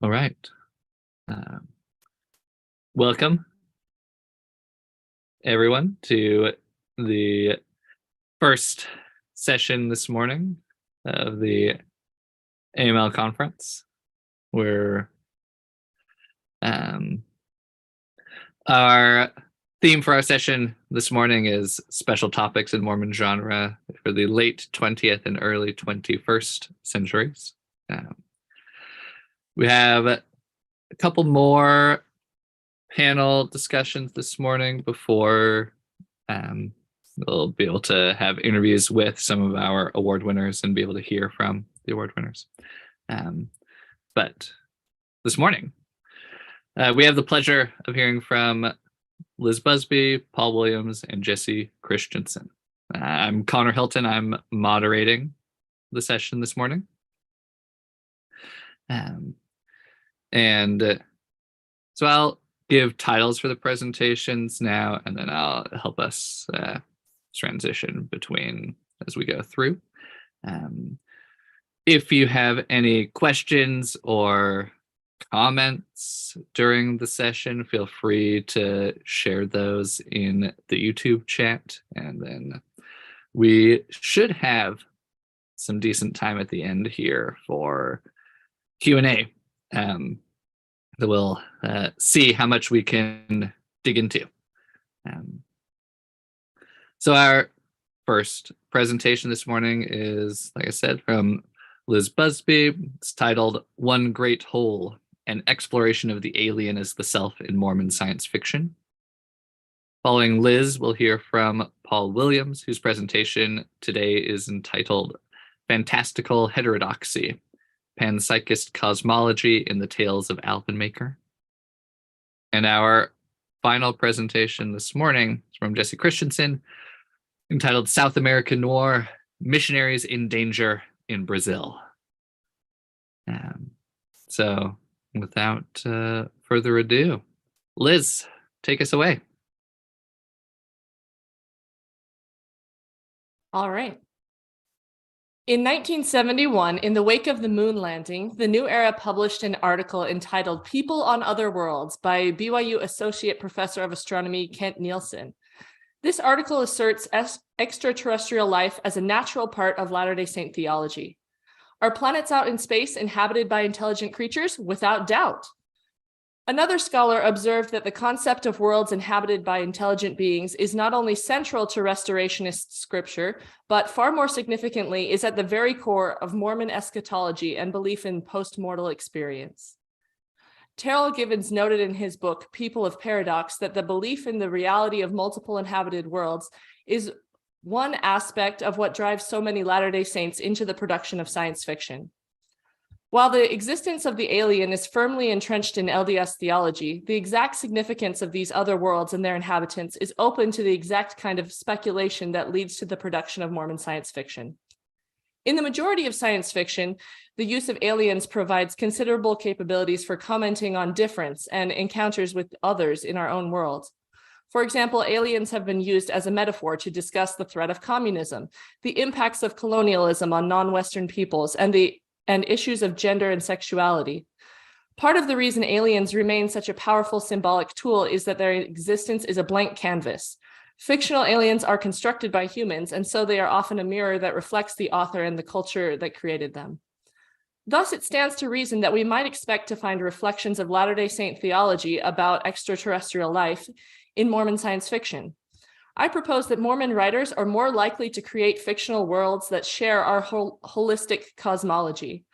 All right. Um, Welcome, everyone, to the first session this morning of the AML conference, where our theme for our session this morning is special topics in Mormon genre for the late 20th and early 21st centuries. We have a couple more panel discussions this morning before we'll be able to have interviews with some of our award winners and be able to hear from the award winners. But this morning, we have the pleasure of hearing from Liz Busby, Paul Williams, and Jessie Christensen. I'm Conor Hilton. I'm moderating the session this morning. So I'll give titles for the presentations now, and then I'll help us transition between as we go through. If you have any questions or comments during the session, feel free to share those in the YouTube chat, and then we should have some decent time at the end here for Q&A. That we'll see how much we can dig into. So our first presentation this morning is, like I said, from Liz Busby. It's titled One Great Whole, an exploration of the alien as the self in Mormon science fiction. Following Liz, we'll hear from Paul Williams, whose presentation today is entitled Fantastical Heterodoxy, Panpsychist Cosmology in the Tales of Alvin Maker. And our final presentation this morning is from Jessie Christensen, entitled South American Noir, Missionaries in Danger in Brazil. So without further ado, Liz, take us away. All right. In 1971, in the wake of the moon landing, the New Era published an article entitled People on Other Worlds by BYU Associate Professor of Astronomy Kent Nielsen. This article asserts extraterrestrial life as a natural part of Latter-day Saint theology. Are planets out in space inhabited by intelligent creatures? Without doubt. Another scholar observed that the concept of worlds inhabited by intelligent beings is not only central to restorationist scripture, but far more significantly is at the very core of Mormon eschatology and belief in post-mortal experience. Terrell Givens noted in his book, People of Paradox, that the belief in the reality of multiple inhabited worlds is one aspect of what drives so many Latter-day Saints into the production of science fiction. While the existence of the alien is firmly entrenched in LDS theology, the exact significance of these other worlds and their inhabitants is open to the exact kind of speculation that leads to the production of Mormon science fiction. In the majority of science fiction, the use of aliens provides considerable capabilities for commenting on difference and encounters with others in our own world. For example, aliens have been used as a metaphor to discuss the threat of communism, the impacts of colonialism on non-Western peoples, and issues of gender and sexuality. Part of the reason aliens remain such a powerful symbolic tool is that their existence is a blank canvas. Fictional aliens are constructed by humans, and so they are often a mirror that reflects the author and the culture that created them. Thus, it stands to reason that we might expect to find reflections of Latter-day Saint theology about extraterrestrial life in Mormon science fiction. I propose that Mormon writers are more likely to create fictional worlds that share our holistic cosmology.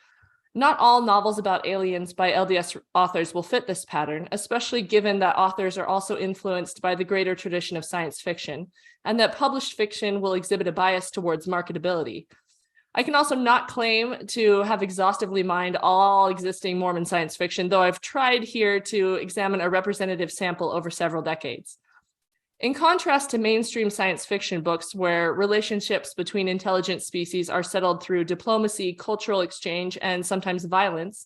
Not all novels about aliens by LDS authors will fit this pattern, especially given that authors are also influenced by the greater tradition of science fiction, and that published fiction will exhibit a bias towards marketability. I can also not claim to have exhaustively mined all existing Mormon science fiction, though I've tried here to examine a representative sample over several decades. In contrast to mainstream science fiction books where relationships between intelligent species are settled through diplomacy, cultural exchange, and sometimes violence,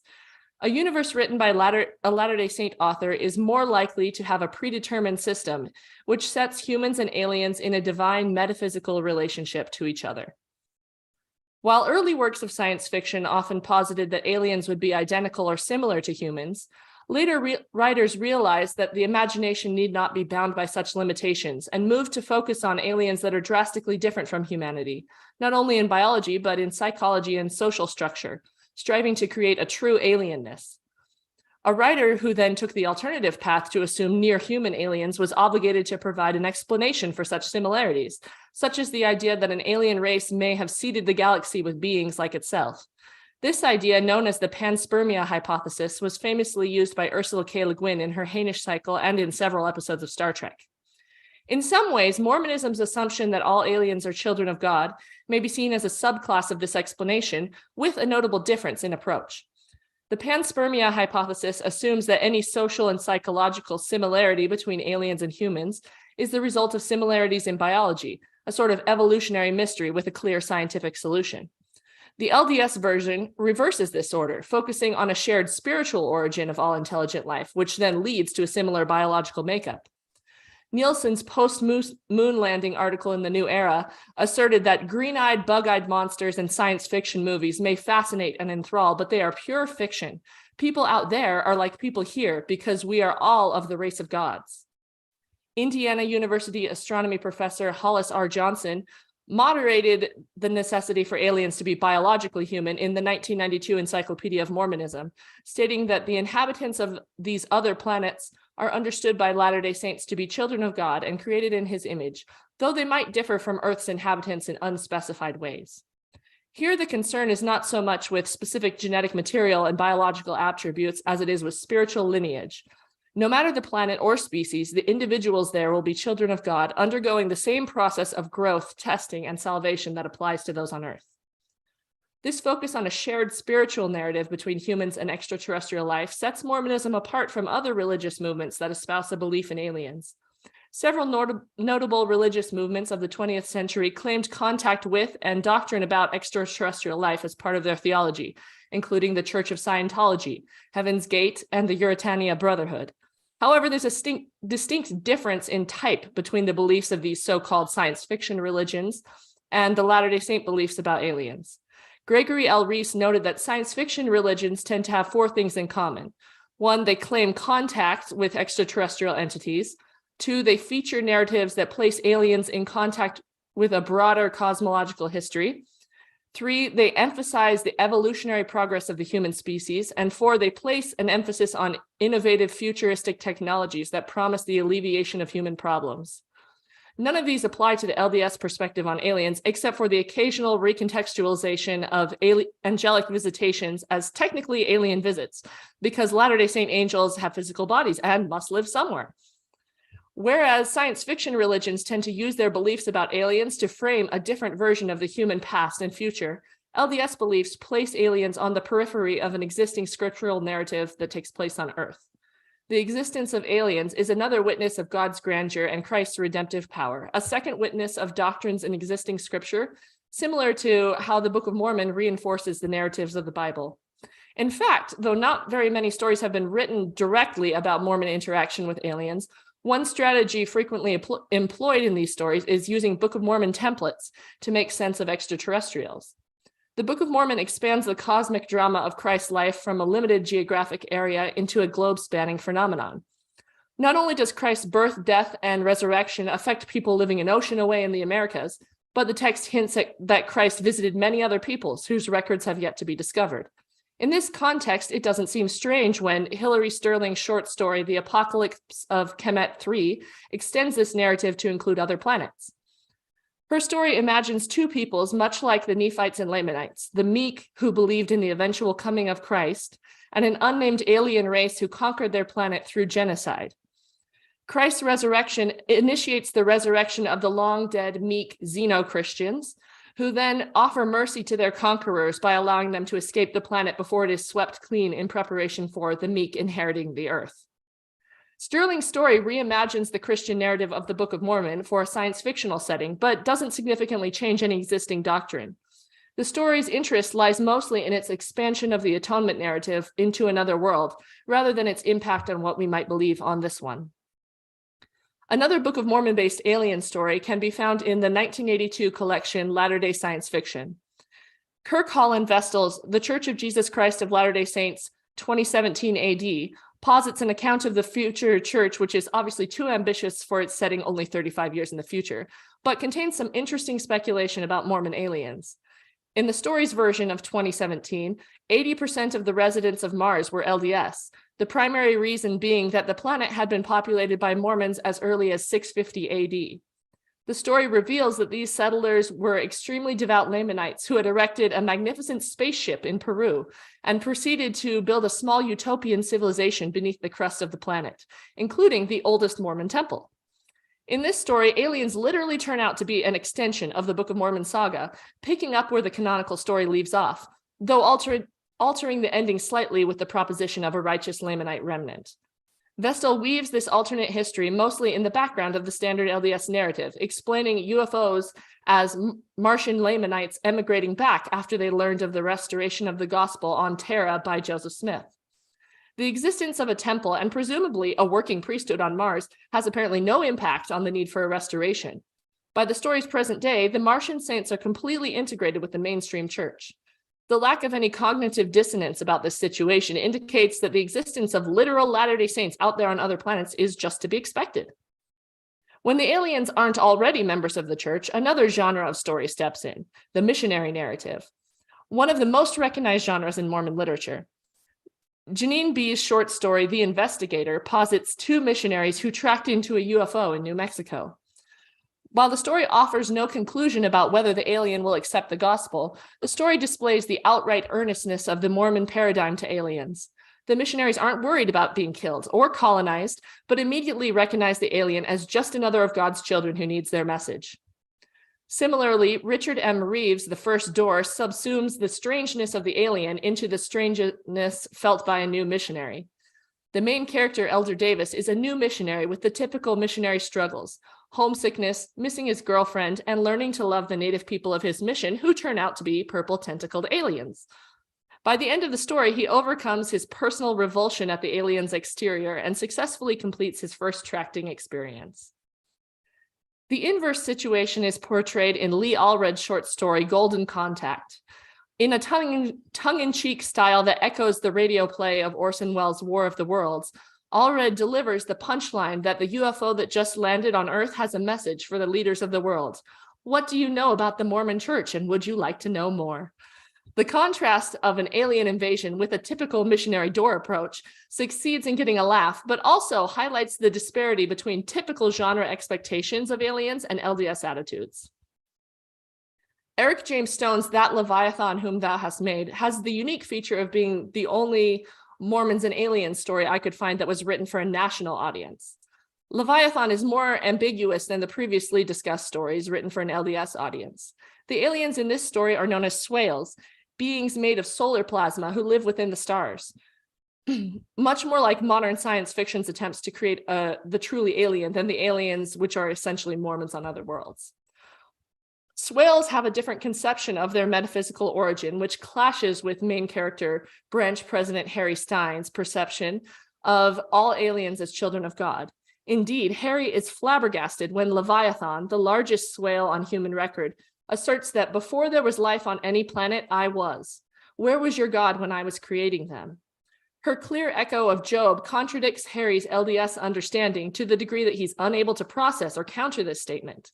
a universe written by a Latter-day Saint author is more likely to have a predetermined system, which sets humans and aliens in a divine metaphysical relationship to each other. While early works of science fiction often posited that aliens would be identical or similar to humans, later writers realized that the imagination need not be bound by such limitations and moved to focus on aliens that are drastically different from humanity, not only in biology, but in psychology and social structure, striving to create a true alienness. A writer who then took the alternative path to assume near-human aliens was obligated to provide an explanation for such similarities, such as the idea that an alien race may have seeded the galaxy with beings like itself. This idea, known as the panspermia hypothesis, was famously used by Ursula K. Le Guin in her Hainish cycle and in several episodes of Star Trek. In some ways, Mormonism's assumption that all aliens are children of God may be seen as a subclass of this explanation, with a notable difference in approach. The panspermia hypothesis assumes that any social and psychological similarity between aliens and humans is the result of similarities in biology, a sort of evolutionary mystery with a clear scientific solution. The LDS version reverses this order, focusing on a shared spiritual origin of all intelligent life, which then leads to a similar biological makeup. Nielsen's post-moon landing article in the New Era asserted that green-eyed, bug-eyed monsters in science fiction movies may fascinate and enthrall, but they are pure fiction. People out there are like people here because we are all of the race of gods. Indiana University astronomy professor Hollis R. Johnson moderated the necessity for aliens to be biologically human in the 1992 Encyclopedia of Mormonism, stating that the inhabitants of these other planets are understood by Latter-day Saints to be children of God and created in his image, though they might differ from Earth's inhabitants in unspecified ways. Here, the concern is not so much with specific genetic material and biological attributes as it is with spiritual lineage. No matter the planet or species, the individuals there will be children of God, undergoing the same process of growth, testing, and salvation that applies to those on Earth. This focus on a shared spiritual narrative between humans and extraterrestrial life sets Mormonism apart from other religious movements that espouse a belief in aliens. Several notable religious movements of the 20th century claimed contact with and doctrine about extraterrestrial life as part of their theology, including the Church of Scientology, Heaven's Gate, and the Uritania Brotherhood. However, there's a distinct difference in type between the beliefs of these so-called science fiction religions and the Latter-day Saint beliefs about aliens. Gregory L. Reese noted that science fiction religions tend to have four things in common. One, they claim contact with extraterrestrial entities. Two, they feature narratives that place aliens in contact with a broader cosmological history. Three, they emphasize the evolutionary progress of the human species. And four, they place an emphasis on innovative futuristic technologies that promise the alleviation of human problems. None of these apply to the LDS perspective on aliens, except for the occasional recontextualization of angelic visitations as technically alien visits, because Latter-day Saint angels have physical bodies and must live somewhere. Whereas science fiction religions tend to use their beliefs about aliens to frame a different version of the human past and future, LDS beliefs place aliens on the periphery of an existing scriptural narrative that takes place on Earth. The existence of aliens is another witness of God's grandeur and Christ's redemptive power, a second witness of doctrines in existing scripture, similar to how the Book of Mormon reinforces the narratives of the Bible. In fact, though not very many stories have been written directly about Mormon interaction with aliens, one strategy frequently employed in these stories is using Book of Mormon templates to make sense of extraterrestrials. The Book of Mormon expands the cosmic drama of Christ's life from a limited geographic area into a globe-spanning phenomenon. Not only does Christ's birth, death, and resurrection affect people living an ocean away in the Americas, but the text hints that Christ visited many other peoples whose records have yet to be discovered. In this context, it doesn't seem strange when Hilary Sterling's short story, The Apocalypse of Kemet III, extends this narrative to include other planets. Her story imagines two peoples much like the Nephites and Lamanites, the meek who believed in the eventual coming of Christ, and an unnamed alien race who conquered their planet through genocide. Christ's resurrection initiates the resurrection of the long-dead meek Xeno-Christians, who then offer mercy to their conquerors by allowing them to escape the planet before it is swept clean in preparation for the meek inheriting the earth. Sterling's story reimagines the Christian narrative of the Book of Mormon for a science fictional setting, but doesn't significantly change any existing doctrine. The story's interest lies mostly in its expansion of the atonement narrative into another world, rather than its impact on what we might believe on this one. Another Book of Mormon-based alien story can be found in the 1982 collection Latter-day Science Fiction. Kirk Holland Vestal's The Church of Jesus Christ of Latter-day Saints, 2017 AD, posits an account of the future church, which is obviously too ambitious for its setting only 35 years in the future, but contains some interesting speculation about Mormon aliens. In the story's version of 2017, 80% of the residents of Mars were LDS, the primary reason being that the planet had been populated by Mormons as early as 650 AD. The story reveals that these settlers were extremely devout Lamanites who had erected a magnificent spaceship in Peru and proceeded to build a small utopian civilization beneath the crust of the planet, including the oldest Mormon temple. In this story, aliens literally turn out to be an extension of the Book of Mormon saga, picking up where the canonical story leaves off, though altering the ending slightly with the proposition of a righteous Lamanite remnant. Vestal weaves this alternate history mostly in the background of the standard LDS narrative, explaining UFOs as Martian Lamanites emigrating back after they learned of the restoration of the gospel on Terra by Joseph Smith. The existence of a temple and presumably a working priesthood on Mars has apparently no impact on the need for a restoration. By the story's present day, the Martian saints are completely integrated with the mainstream church. The lack of any cognitive dissonance about this situation indicates that the existence of literal Latter-day Saints out there on other planets is just to be expected. When the aliens aren't already members of the church, another genre of story steps in, the missionary narrative, one of the most recognized genres in Mormon literature. Janine B's short story, The Investigator, posits two missionaries who tracked into a UFO in New Mexico. While the story offers no conclusion about whether the alien will accept the gospel, the story displays the outright earnestness of the Mormon paradigm to aliens. The missionaries aren't worried about being killed or colonized, but immediately recognize the alien as just another of God's children who needs their message. Similarly, Richard M. Reeves' The First Door subsumes the strangeness of the alien into the strangeness felt by a new missionary. The main character, Elder Davis, is a new missionary with the typical missionary struggles: homesickness, missing his girlfriend, and learning to love the native people of his mission, who turn out to be purple-tentacled aliens. By the end of the story, he overcomes his personal revulsion at the alien's exterior and successfully completes his first tracking experience. The inverse situation is portrayed in Lee Allred's short story, Golden Contact. In a tongue-in-cheek style that echoes the radio play of Orson Welles' War of the Worlds, Allred delivers the punchline that the UFO that just landed on Earth has a message for the leaders of the world. What do you know about the Mormon Church, and would you like to know more? The contrast of an alien invasion with a typical missionary door approach succeeds in getting a laugh, but also highlights the disparity between typical genre expectations of aliens and LDS attitudes. Eric James Stone's That Leviathan Whom Thou Hast Made has the unique feature of being the only Mormons and aliens story I could find that was written for a national audience. Leviathan is more ambiguous than the previously discussed stories written for an LDS audience. The aliens in this story are known as swales, beings made of solar plasma who live within the stars. Much more like modern science fiction's attempts to create the truly alien than the aliens which are essentially Mormons on other worlds. Swales have a different conception of their metaphysical origin, which clashes with main character branch president Harry Stein's perception of all aliens as children of God. Indeed, Harry is flabbergasted when Leviathan, the largest swale on human record, asserts that before there was life on any planet, I was. Where was your God when I was creating them? Her clear echo of Job contradicts Harry's LDS understanding to the degree that he's unable to process or counter this statement.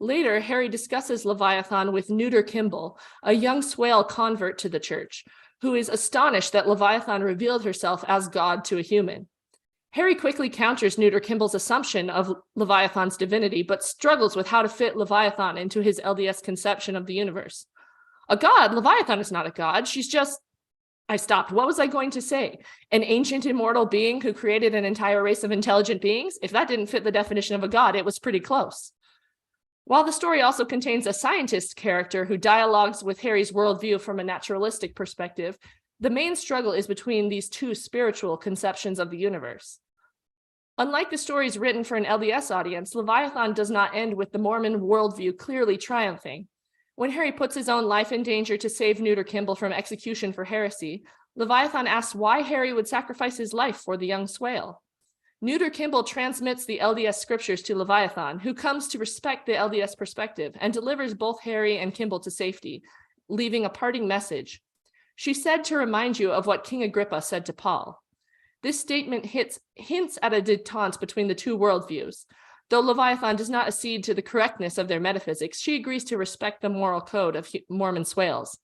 Later, Harry discusses Leviathan with Neuter Kimball, a young swale convert to the church, who is astonished that Leviathan revealed herself as God to a human. Harry quickly counters Neuter Kimball's assumption of Leviathan's divinity, but struggles with how to fit Leviathan into his LDS conception of the universe. A god? Leviathan is not a god. She's just... I stopped. What was I going to say? An ancient immortal being who created an entire race of intelligent beings? If that didn't fit the definition of a god, it was pretty close. While the story also contains a scientist character who dialogues with Harry's worldview from a naturalistic perspective, the main struggle is between these two spiritual conceptions of the universe. Unlike the stories written for an LDS audience, Leviathan does not end with the Mormon worldview clearly triumphing. When Harry puts his own life in danger to save Neuter Kimball from execution for heresy, Leviathan asks why Harry would sacrifice his life for the young swale. Neuter Kimball transmits the LDS scriptures to Leviathan, who comes to respect the LDS perspective and delivers both Harry and Kimball to safety, leaving a parting message. She said to remind you of what King Agrippa said to Paul. This statement hints at a detente between the two worldviews. Though Leviathan does not accede to the correctness of their metaphysics, she agrees to respect the moral code of Mormon swales.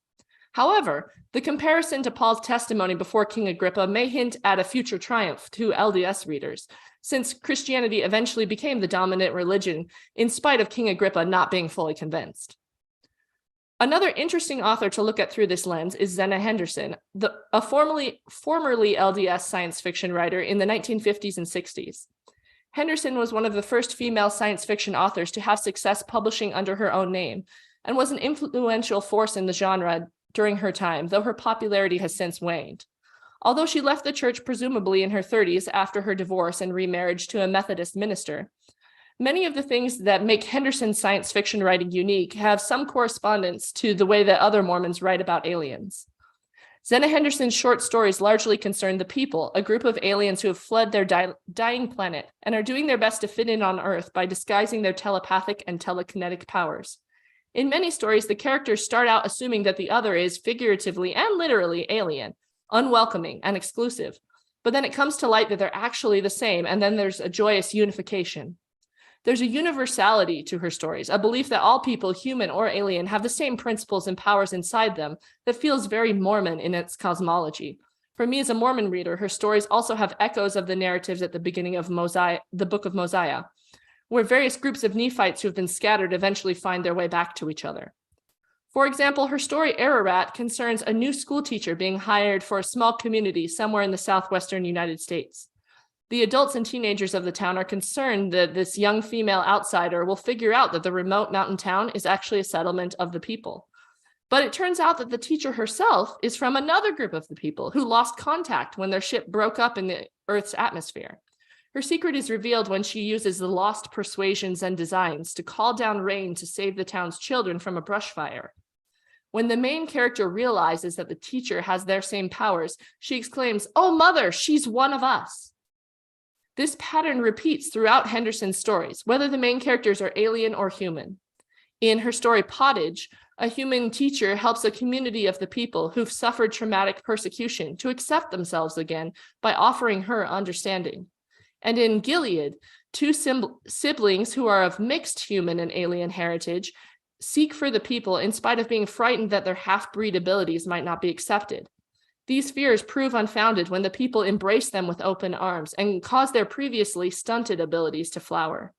However, the comparison to Paul's testimony before King Agrippa may hint at a future triumph to LDS readers, since Christianity eventually became the dominant religion in spite of King Agrippa not being fully convinced. Another interesting author to look at through this lens is Zena Henderson, a formerly LDS science fiction writer in the 1950s and 60s. Henderson was one of the first female science fiction authors to have success publishing under her own name, and was an influential force in the genre during her time, though her popularity has since waned. Although she left the church presumably in her 30s after her divorce and remarriage to a Methodist minister, many of the things that make Henderson's science fiction writing unique have some correspondence to the way that other Mormons write about aliens. Zena Henderson's short stories largely concern the people, a group of aliens who have fled their dying planet and are doing their best to fit in on Earth by disguising their telepathic and telekinetic powers. In many stories, the characters start out assuming that the other is figuratively and literally alien, unwelcoming, and exclusive. But then it comes to light that they're actually the same, and then there's a joyous unification. There's a universality to her stories, a belief that all people, human or alien, have the same principles and powers inside them that feels very Mormon in its cosmology. For me as a Mormon reader, her stories also have echoes of the narratives at the beginning of the Book of Mosiah, where various groups of Nephites who have been scattered eventually find their way back to each other. For example, her story Ararat concerns a new school teacher being hired for a small community somewhere in the southwestern United States. The adults and teenagers of the town are concerned that this young female outsider will figure out that the remote mountain town is actually a settlement of the people. But it turns out that the teacher herself is from another group of the people who lost contact when their ship broke up in the Earth's atmosphere. Her secret is revealed when she uses the lost persuasions and designs to call down rain to save the town's children from a brush fire. When the main character realizes that the teacher has their same powers, she exclaims, "Oh, mother, she's one of us." This pattern repeats throughout Henderson's stories, whether the main characters are alien or human. In her story Pottage, a human teacher helps a community of the people who've suffered traumatic persecution to accept themselves again by offering her understanding. And in Gilead, two siblings who are of mixed human and alien heritage seek for the people in spite of being frightened that their half-breed abilities might not be accepted. These fears prove unfounded when the people embrace them with open arms and cause their previously stunted abilities to flower.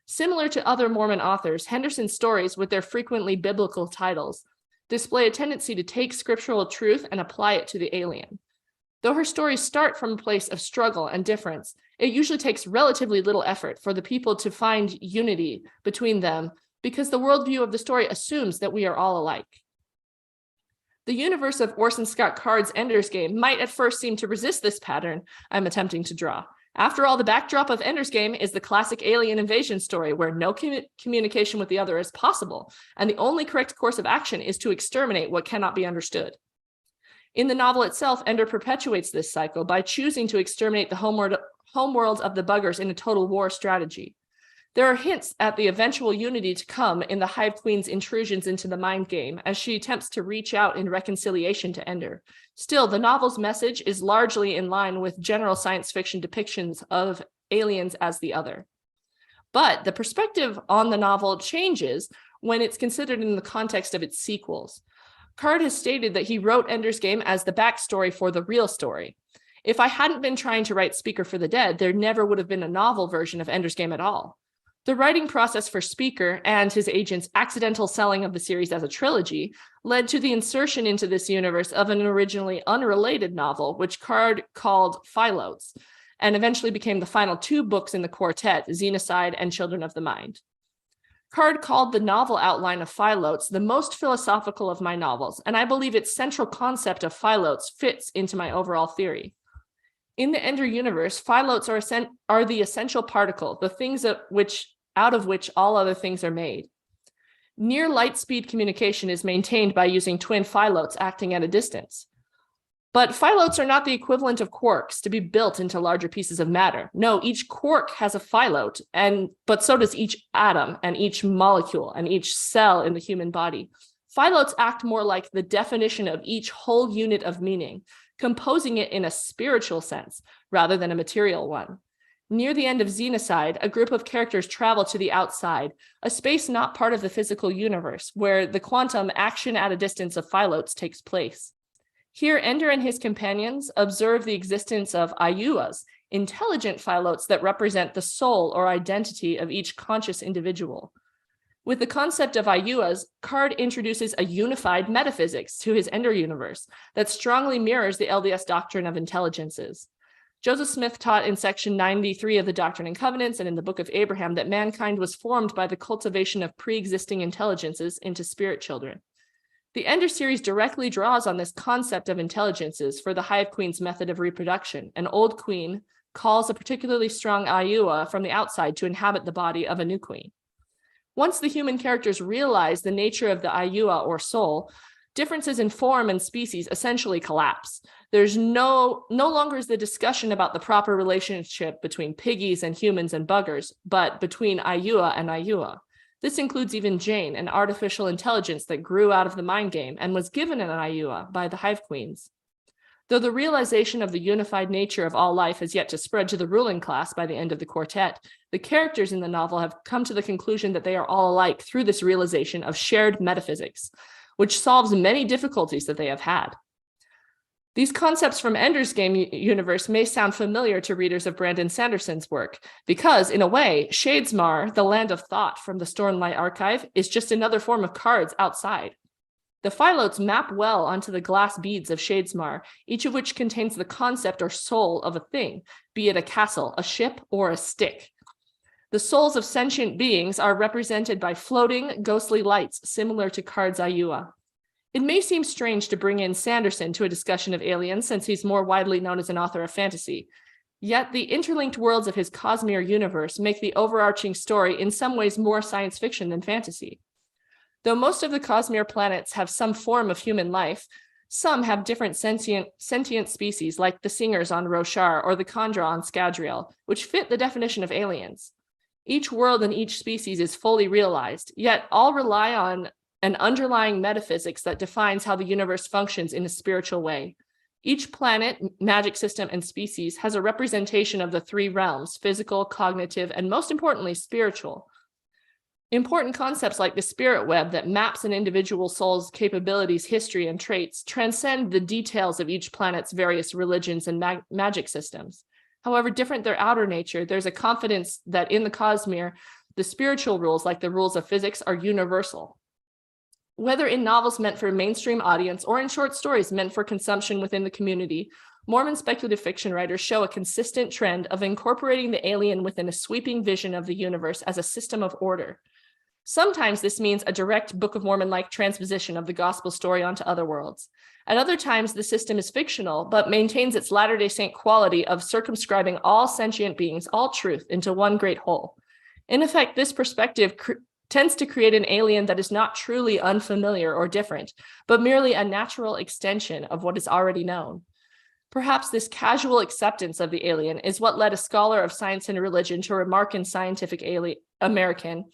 Similar to other Mormon authors, Henderson's stories, with their frequently biblical titles, display a tendency to take scriptural truth and apply it to the alien. Though her stories start from a place of struggle and difference, it usually takes relatively little effort for the people to find unity between them because the worldview of the story assumes that we are all alike. The universe of Orson Scott Card's Ender's Game might at first seem to resist this pattern I'm attempting to draw. After all, the backdrop of Ender's Game is the classic alien invasion story where no communication with the other is possible, and the only correct course of action is to exterminate what cannot be understood. In the novel itself, Ender perpetuates this cycle by choosing to exterminate the homeworld of the Buggers in a total war strategy. There are hints at the eventual unity to come in the Hive Queen's intrusions into the mind game as she attempts to reach out in reconciliation to Ender. Still, the novel's message is largely in line with general science fiction depictions of aliens as the other. But the perspective on the novel changes when it's considered in the context of its sequels. Card has stated that he wrote Ender's Game as the backstory for the real story. If I hadn't been trying to write Speaker for the Dead, there never would have been a novel version of Ender's Game at all. The writing process for Speaker and his agent's accidental selling of the series as a trilogy led to the insertion into this universe of an originally unrelated novel, which Card called Phyllotes, and eventually became the final two books in the quartet, Xenocide and Children of the Mind. Card called the novel outline of Phyllotes the most philosophical of my novels, and I believe its central concept of Phyllotes fits into my overall theory. In the Ender universe, Phyllotes are the essential particle, the things out of which all other things are made. Near light speed communication is maintained by using twin phyllotes acting at a distance. But phyllotes are not the equivalent of quarks to be built into larger pieces of matter. No, each quark has a phyllote, but so does each atom and each molecule and each cell in the human body. Phyllotes act more like the definition of each whole unit of meaning, composing it in a spiritual sense rather than a material one. Near the end of Xenocide, a group of characters travel to the outside, a space not part of the physical universe, where the quantum action at a distance of Phyllotes takes place. Here, Ender and his companions observe the existence of ayuas, intelligent Phyllotes that represent the soul or identity of each conscious individual. With the concept of ayuas, Card introduces a unified metaphysics to his Ender universe that strongly mirrors the LDS doctrine of intelligences. Joseph Smith taught in section 93 of the Doctrine and Covenants and in the Book of Abraham that mankind was formed by the cultivation of pre-existing intelligences into spirit children. The Ender series directly draws on this concept of intelligences for the Hive Queen's method of reproduction. An old queen calls a particularly strong ayua from the outside to inhabit the body of a new queen. Once the human characters realize the nature of the ayua or soul, differences in form and species essentially collapse. There's no longer is the discussion about the proper relationship between piggies and humans and buggers, but between ayua and ayua. This includes even Jane, an artificial intelligence that grew out of the mind game and was given an ayua by the Hive Queens. Though the realization of the unified nature of all life has yet to spread to the ruling class by the end of the quartet, the characters in the novel have come to the conclusion that they are all alike through this realization of shared metaphysics, which solves many difficulties that they have had. These concepts from Ender's Game universe may sound familiar to readers of Brandon Sanderson's work, because, in a way, Shadesmar, the land of thought from the Stormlight Archive, is just another form of cards outside. The Phyllotes map well onto the glass beads of Shadesmar, each of which contains the concept or soul of a thing, be it a castle, a ship, or a stick. The souls of sentient beings are represented by floating, ghostly lights similar to Card's ayua. It may seem strange to bring in Sanderson to a discussion of aliens since he's more widely known as an author of fantasy. Yet the interlinked worlds of his Cosmere universe make the overarching story in some ways more science fiction than fantasy. Though most of the Cosmere planets have some form of human life, some have different sentient species like the Singers on Roshar or the Khandra on Scadrial, which fit the definition of aliens. Each world and each species is fully realized, yet all rely on an underlying metaphysics that defines how the universe functions in a spiritual way. Each planet, magic system, and species has a representation of the three realms: physical, cognitive, and most importantly, spiritual. Important concepts like the spirit web that maps an individual soul's capabilities, history, and traits transcend the details of each planet's various religions and magic systems. However different their outer nature, there's a confidence that in the Cosmere, the spiritual rules, like the rules of physics, are universal. Whether in novels meant for a mainstream audience or in short stories meant for consumption within the community, Mormon speculative fiction writers show a consistent trend of incorporating the alien within a sweeping vision of the universe as a system of order. Sometimes this means a direct Book of Mormon-like transposition of the gospel story onto other worlds. At other times, the system is fictional, but maintains its Latter-day Saint quality of circumscribing all sentient beings, all truth, into one great whole. In effect, this perspective tends to create an alien that is not truly unfamiliar or different, but merely a natural extension of what is already known. Perhaps this casual acceptance of the alien is what led a scholar of science and religion to remark in Scientific American,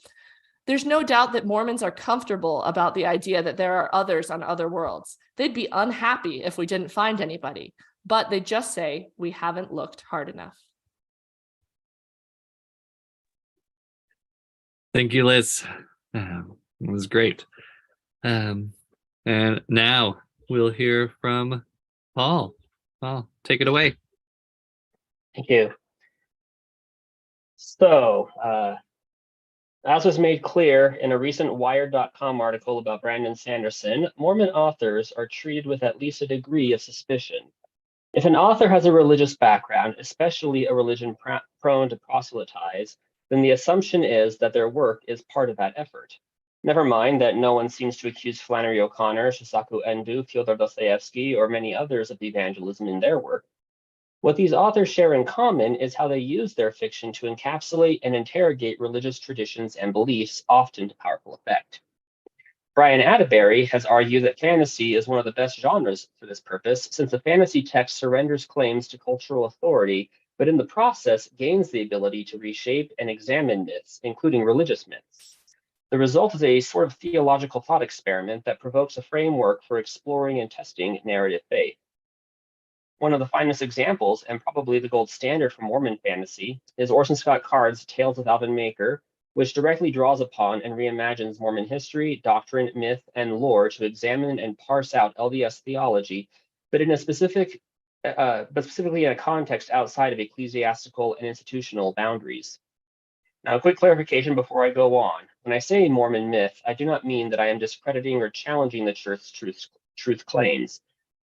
"There's no doubt that Mormons are comfortable about the idea that there are others on other worlds. They'd be unhappy if we didn't find anybody, but they just say we haven't looked hard enough." Thank you, Liz. It was great. And now we'll hear from Paul. Paul, take it away. Thank you. So, as was made clear in a recent Wired.com article about Brandon Sanderson, Mormon authors are treated with at least a degree of suspicion. If an author has a religious background, especially a religion prone to proselytize, then the assumption is that their work is part of that effort. Never mind that no one seems to accuse Flannery O'Connor, Shisaku Endo, Fyodor Dostoevsky, or many others of evangelism in their work. What these authors share in common is how they use their fiction to encapsulate and interrogate religious traditions and beliefs, often to powerful effect. Brian Atterbury has argued that fantasy is one of the best genres for this purpose, since a fantasy text surrenders claims to cultural authority, but in the process gains the ability to reshape and examine myths, including religious myths. The result is a sort of theological thought experiment that provokes a framework for exploring and testing narrative faith. One of the finest examples, and probably the gold standard for Mormon fantasy, is Orson Scott Card's Tales of Alvin Maker, which directly draws upon and reimagines Mormon history, doctrine, myth, and lore to examine and parse out LDS theology, but specifically in a context outside of ecclesiastical and institutional boundaries. Now, a quick clarification before I go on. When I say Mormon myth, I do not mean that I am discrediting or challenging the church's truth claims.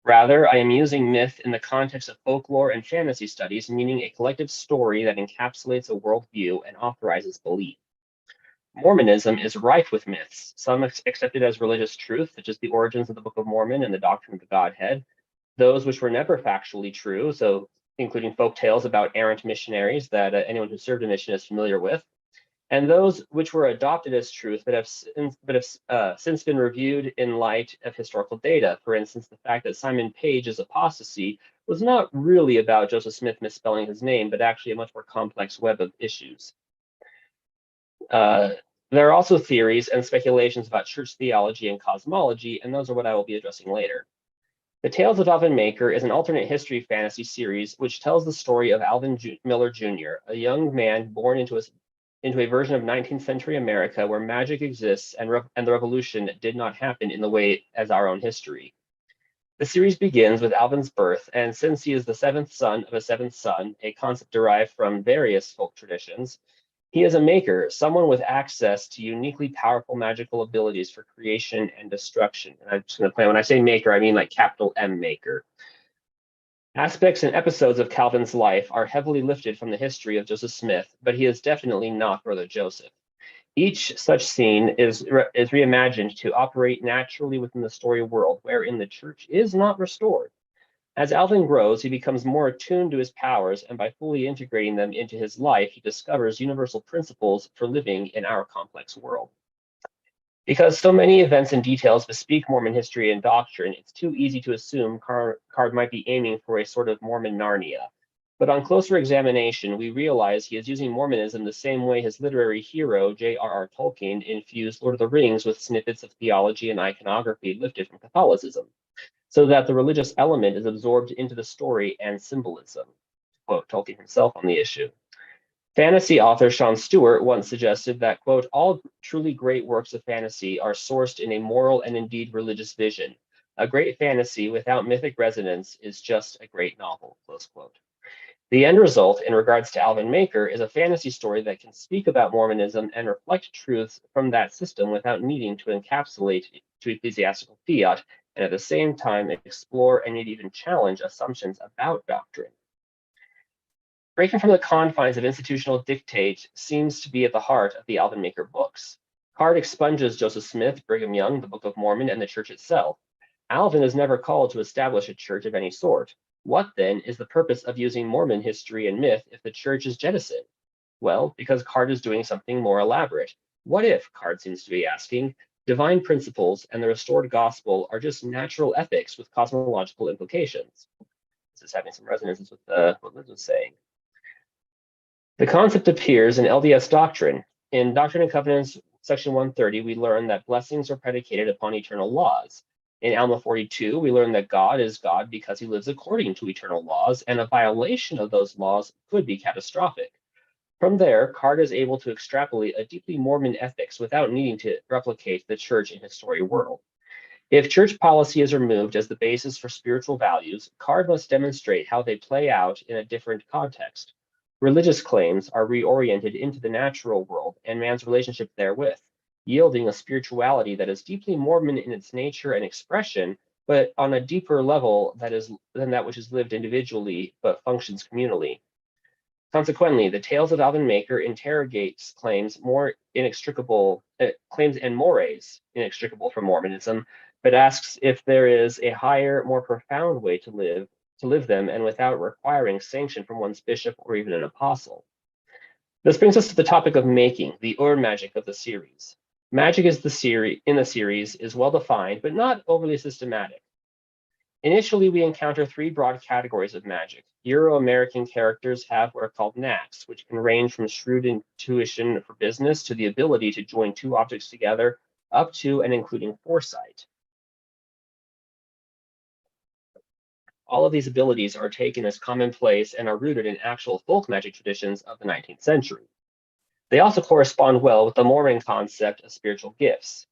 Rather, I am using myth in the context of folklore and fantasy studies, meaning a collective story that encapsulates a worldview and authorizes belief. Mormonism is rife with myths, some accepted as religious truth, such as the origins of the Book of Mormon and the doctrine of the Godhead, those which were never factually true, so including folk tales about errant missionaries that anyone who served a mission is familiar with, and those which were adopted as truth but have since been reviewed in light of historical data. For instance, the fact that Simon Page's apostasy was not really about Joseph Smith misspelling his name, but actually a much more complex web of issues. There are also theories and speculations about church theology and cosmology, and those are what I will be addressing later. The Tales of Alvin Maker is an alternate history fantasy series which tells the story of Alvin Miller Jr., a young man born into a version of 19th century America where magic exists and the revolution did not happen in the way as our own history. The series begins with Alvin's birth, and since he is the seventh son of a seventh son, a concept derived from various folk traditions, he is a maker, someone with access to uniquely powerful magical abilities for creation and destruction. And I'm just going to play, when I say maker, I mean like capital M maker. Aspects and episodes of Calvin's life are heavily lifted from the history of Joseph Smith, but he is definitely not Brother Joseph. Each such scene is reimagined to operate naturally within the story world, wherein the church is not restored. As Alvin grows, he becomes more attuned to his powers, and by fully integrating them into his life, he discovers universal principles for living in our complex world. Because so many events and details bespeak Mormon history and doctrine, it's too easy to assume Card might be aiming for a sort of Mormon Narnia. But on closer examination, we realize he is using Mormonism the same way his literary hero, J.R.R. Tolkien, infused Lord of the Rings with snippets of theology and iconography lifted from Catholicism, so that the religious element is absorbed into the story and symbolism. Quote Tolkien himself on the issue. Fantasy author Sean Stewart once suggested that, quote, all truly great works of fantasy are sourced in a moral and indeed religious vision. A great fantasy without mythic resonance is just a great novel, close quote. The end result in regards to Alvin Maker is a fantasy story that can speak about Mormonism and reflect truths from that system without needing to encapsulate to ecclesiastical fiat, and at the same time explore and even challenge assumptions about doctrine. Breaking from the confines of institutional dictate seems to be at the heart of the Alvin Maker books. Card expunges Joseph Smith, Brigham Young, the Book of Mormon, and the church itself. Alvin is never called to establish a church of any sort. What, then, is the purpose of using Mormon history and myth if the church is jettisoned? Well, because Card is doing something more elaborate. What if, Card seems to be asking, divine principles and the restored gospel are just natural ethics with cosmological implications? This is having some resonances with what Liz was saying. The concept appears in LDS doctrine. In Doctrine and Covenants, section 130, we learn that blessings are predicated upon eternal laws. In Alma 42, we learn that God is God because he lives according to eternal laws, and a violation of those laws could be catastrophic. From there, Card is able to extrapolate a deeply Mormon ethics without needing to replicate the church in his story world. If church policy is removed as the basis for spiritual values, Card must demonstrate how they play out in a different context. Religious claims are reoriented into the natural world and man's relationship therewith, yielding a spirituality that is deeply Mormon in its nature and expression, but on a deeper level than that which is lived individually but functions communally. Consequently, the Tales of Alvin Maker interrogates claims and mores inextricable from Mormonism, but asks if there is a higher, more profound way to live them, and without requiring sanction from one's bishop or even an apostle. This brings us to the topic of making, the magic of the series. Magic in the series is well defined, but not overly systematic. Initially, we encounter three broad categories of magic. Euro-American characters have what are called knacks, which can range from shrewd intuition for business to the ability to join two objects together, up to and including foresight. All of these abilities are taken as commonplace and are rooted in actual folk magic traditions of the 19th century. They also correspond well with the Mormon concept of spiritual gifts.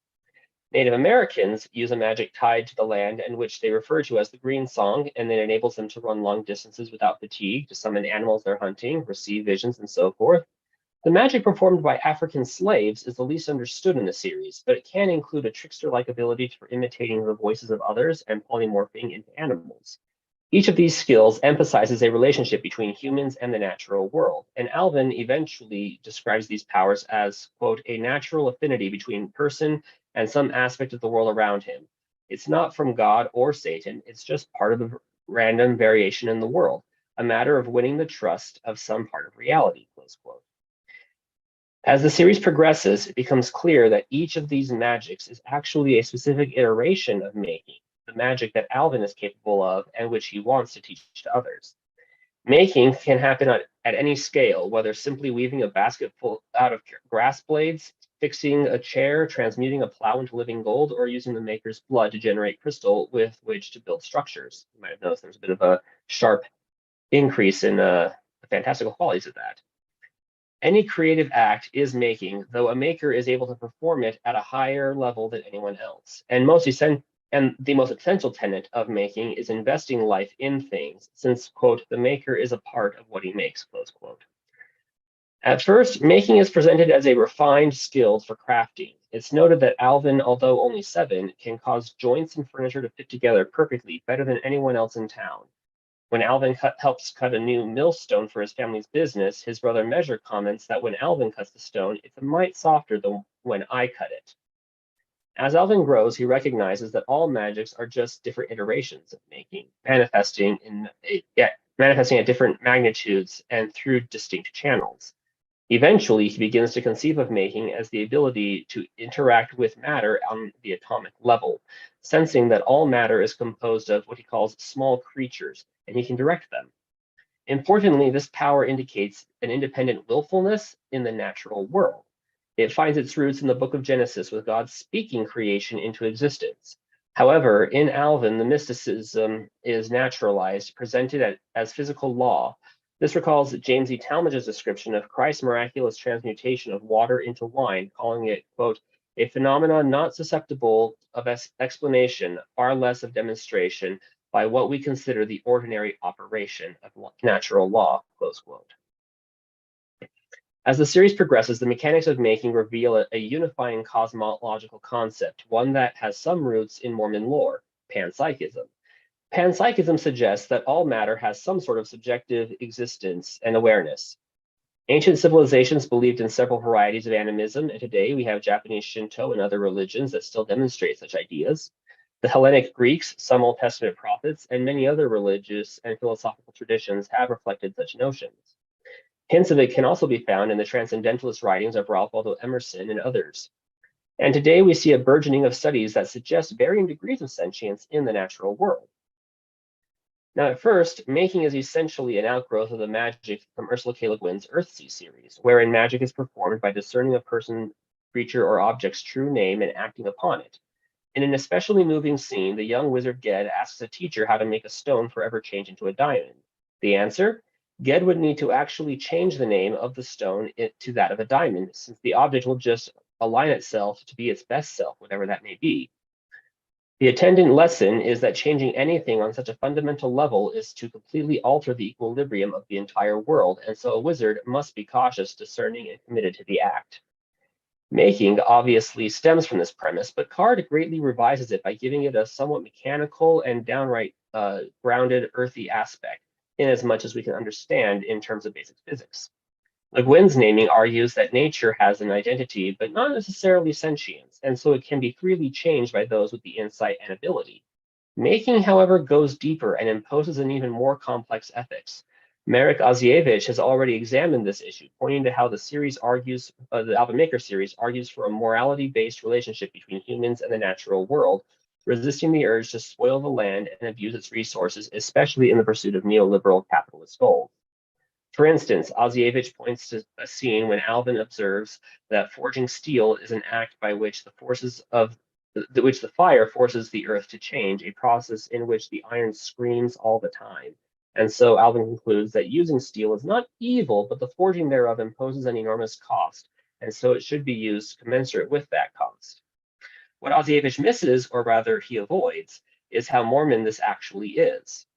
Native Americans use a magic tied to the land and which they refer to as the green song, and it enables them to run long distances without fatigue, to summon animals they're hunting, receive visions, and so forth. The magic performed by African slaves is the least understood in the series, but it can include a trickster-like ability for imitating the voices of others and polymorphing into animals. Each of these skills emphasizes a relationship between humans and the natural world, and Alvin eventually describes these powers as, quote, a natural affinity between person and some aspect of the world around him. It's not from God or Satan, it's just part of the random variation in the world, a matter of winning the trust of some part of reality, close quote. As the series progresses, it becomes clear that each of these magics is actually a specific iteration of making, the magic that Alvin is capable of and which he wants to teach to others. Making can happen at any scale, whether simply weaving a basket full out of grass blades, fixing a chair, transmuting a plow into living gold, or using the maker's blood to generate crystal with which to build structures. You might have noticed there's a bit of a sharp increase in the fantastical qualities of that. Any creative act is making, though a maker is able to perform it at a higher level than anyone else. And the most essential tenet of making is investing life in things, since, quote, the maker is a part of what he makes, close quote. At first, making is presented as a refined skill for crafting. It's noted that Alvin, although only 7, can cause joints and furniture to fit together perfectly, better than anyone else in town. When Alvin helps cut a new millstone for his family's business, his brother Measure comments that when Alvin cuts the stone, it's a mite softer than when I cut it. As Alvin grows, he recognizes that all magics are just different iterations of making, manifesting at different magnitudes and through distinct channels. Eventually, he begins to conceive of making as the ability to interact with matter on the atomic level, sensing that all matter is composed of what he calls small creatures, and he can direct them. Importantly, this power indicates an independent willfulness in the natural world. It finds its roots in the book of Genesis, with God speaking creation into existence. However, in Alvin, the mysticism is naturalized, presented as physical law. This recalls James E. Talmage's description of Christ's miraculous transmutation of water into wine, calling it, quote, a phenomenon not susceptible of explanation, far less of demonstration, by what we consider the ordinary operation of natural law, close quote. As the series progresses, the mechanics of making reveal a unifying cosmological concept, one that has some roots in Mormon lore, panpsychism. Panpsychism suggests that all matter has some sort of subjective existence and awareness. Ancient civilizations believed in several varieties of animism, and today we have Japanese Shinto and other religions that still demonstrate such ideas. The Hellenic Greeks, some Old Testament prophets, and many other religious and philosophical traditions have reflected such notions. Hints of it can also be found in the transcendentalist writings of Ralph Waldo Emerson and others. And today we see a burgeoning of studies that suggest varying degrees of sentience in the natural world. Now, at first, making is essentially an outgrowth of the magic from Ursula K. Le Guin's Earthsea series, wherein magic is performed by discerning a person, creature, or object's true name and acting upon it. In an especially moving scene, the young wizard Ged asks a teacher how to make a stone forever change into a diamond. The answer? Ged would need to actually change the name of the stone to that of a diamond, since the object will just align itself to be its best self, whatever that may be. The attendant lesson is that changing anything on such a fundamental level is to completely alter the equilibrium of the entire world, and so a wizard must be cautious, discerning, and committed to the act. Making obviously stems from this premise, but Card greatly revises it by giving it a somewhat mechanical and downright grounded, earthy aspect, in as much as we can understand in terms of basic physics. Le Guin's naming argues that nature has an identity, but not necessarily sentience, and so it can be freely changed by those with the insight and ability. Making, however, goes deeper and imposes an even more complex ethics. Marek Osievich has already examined this issue, pointing to how the series argues, the Alvin Maker series argues for a morality-based relationship between humans and the natural world, resisting the urge to spoil the land and abuse its resources, especially in the pursuit of neoliberal capitalist goals. For instance, Osievich points to a scene when Alvin observes that forging steel is an act by which the fire forces the earth to change, a process in which the iron screams all the time. And so Alvin concludes that using steel is not evil, but the forging thereof imposes an enormous cost, and so it should be used commensurate with that cost. What Osievich misses, or rather he avoids, is how Mormon this actually is.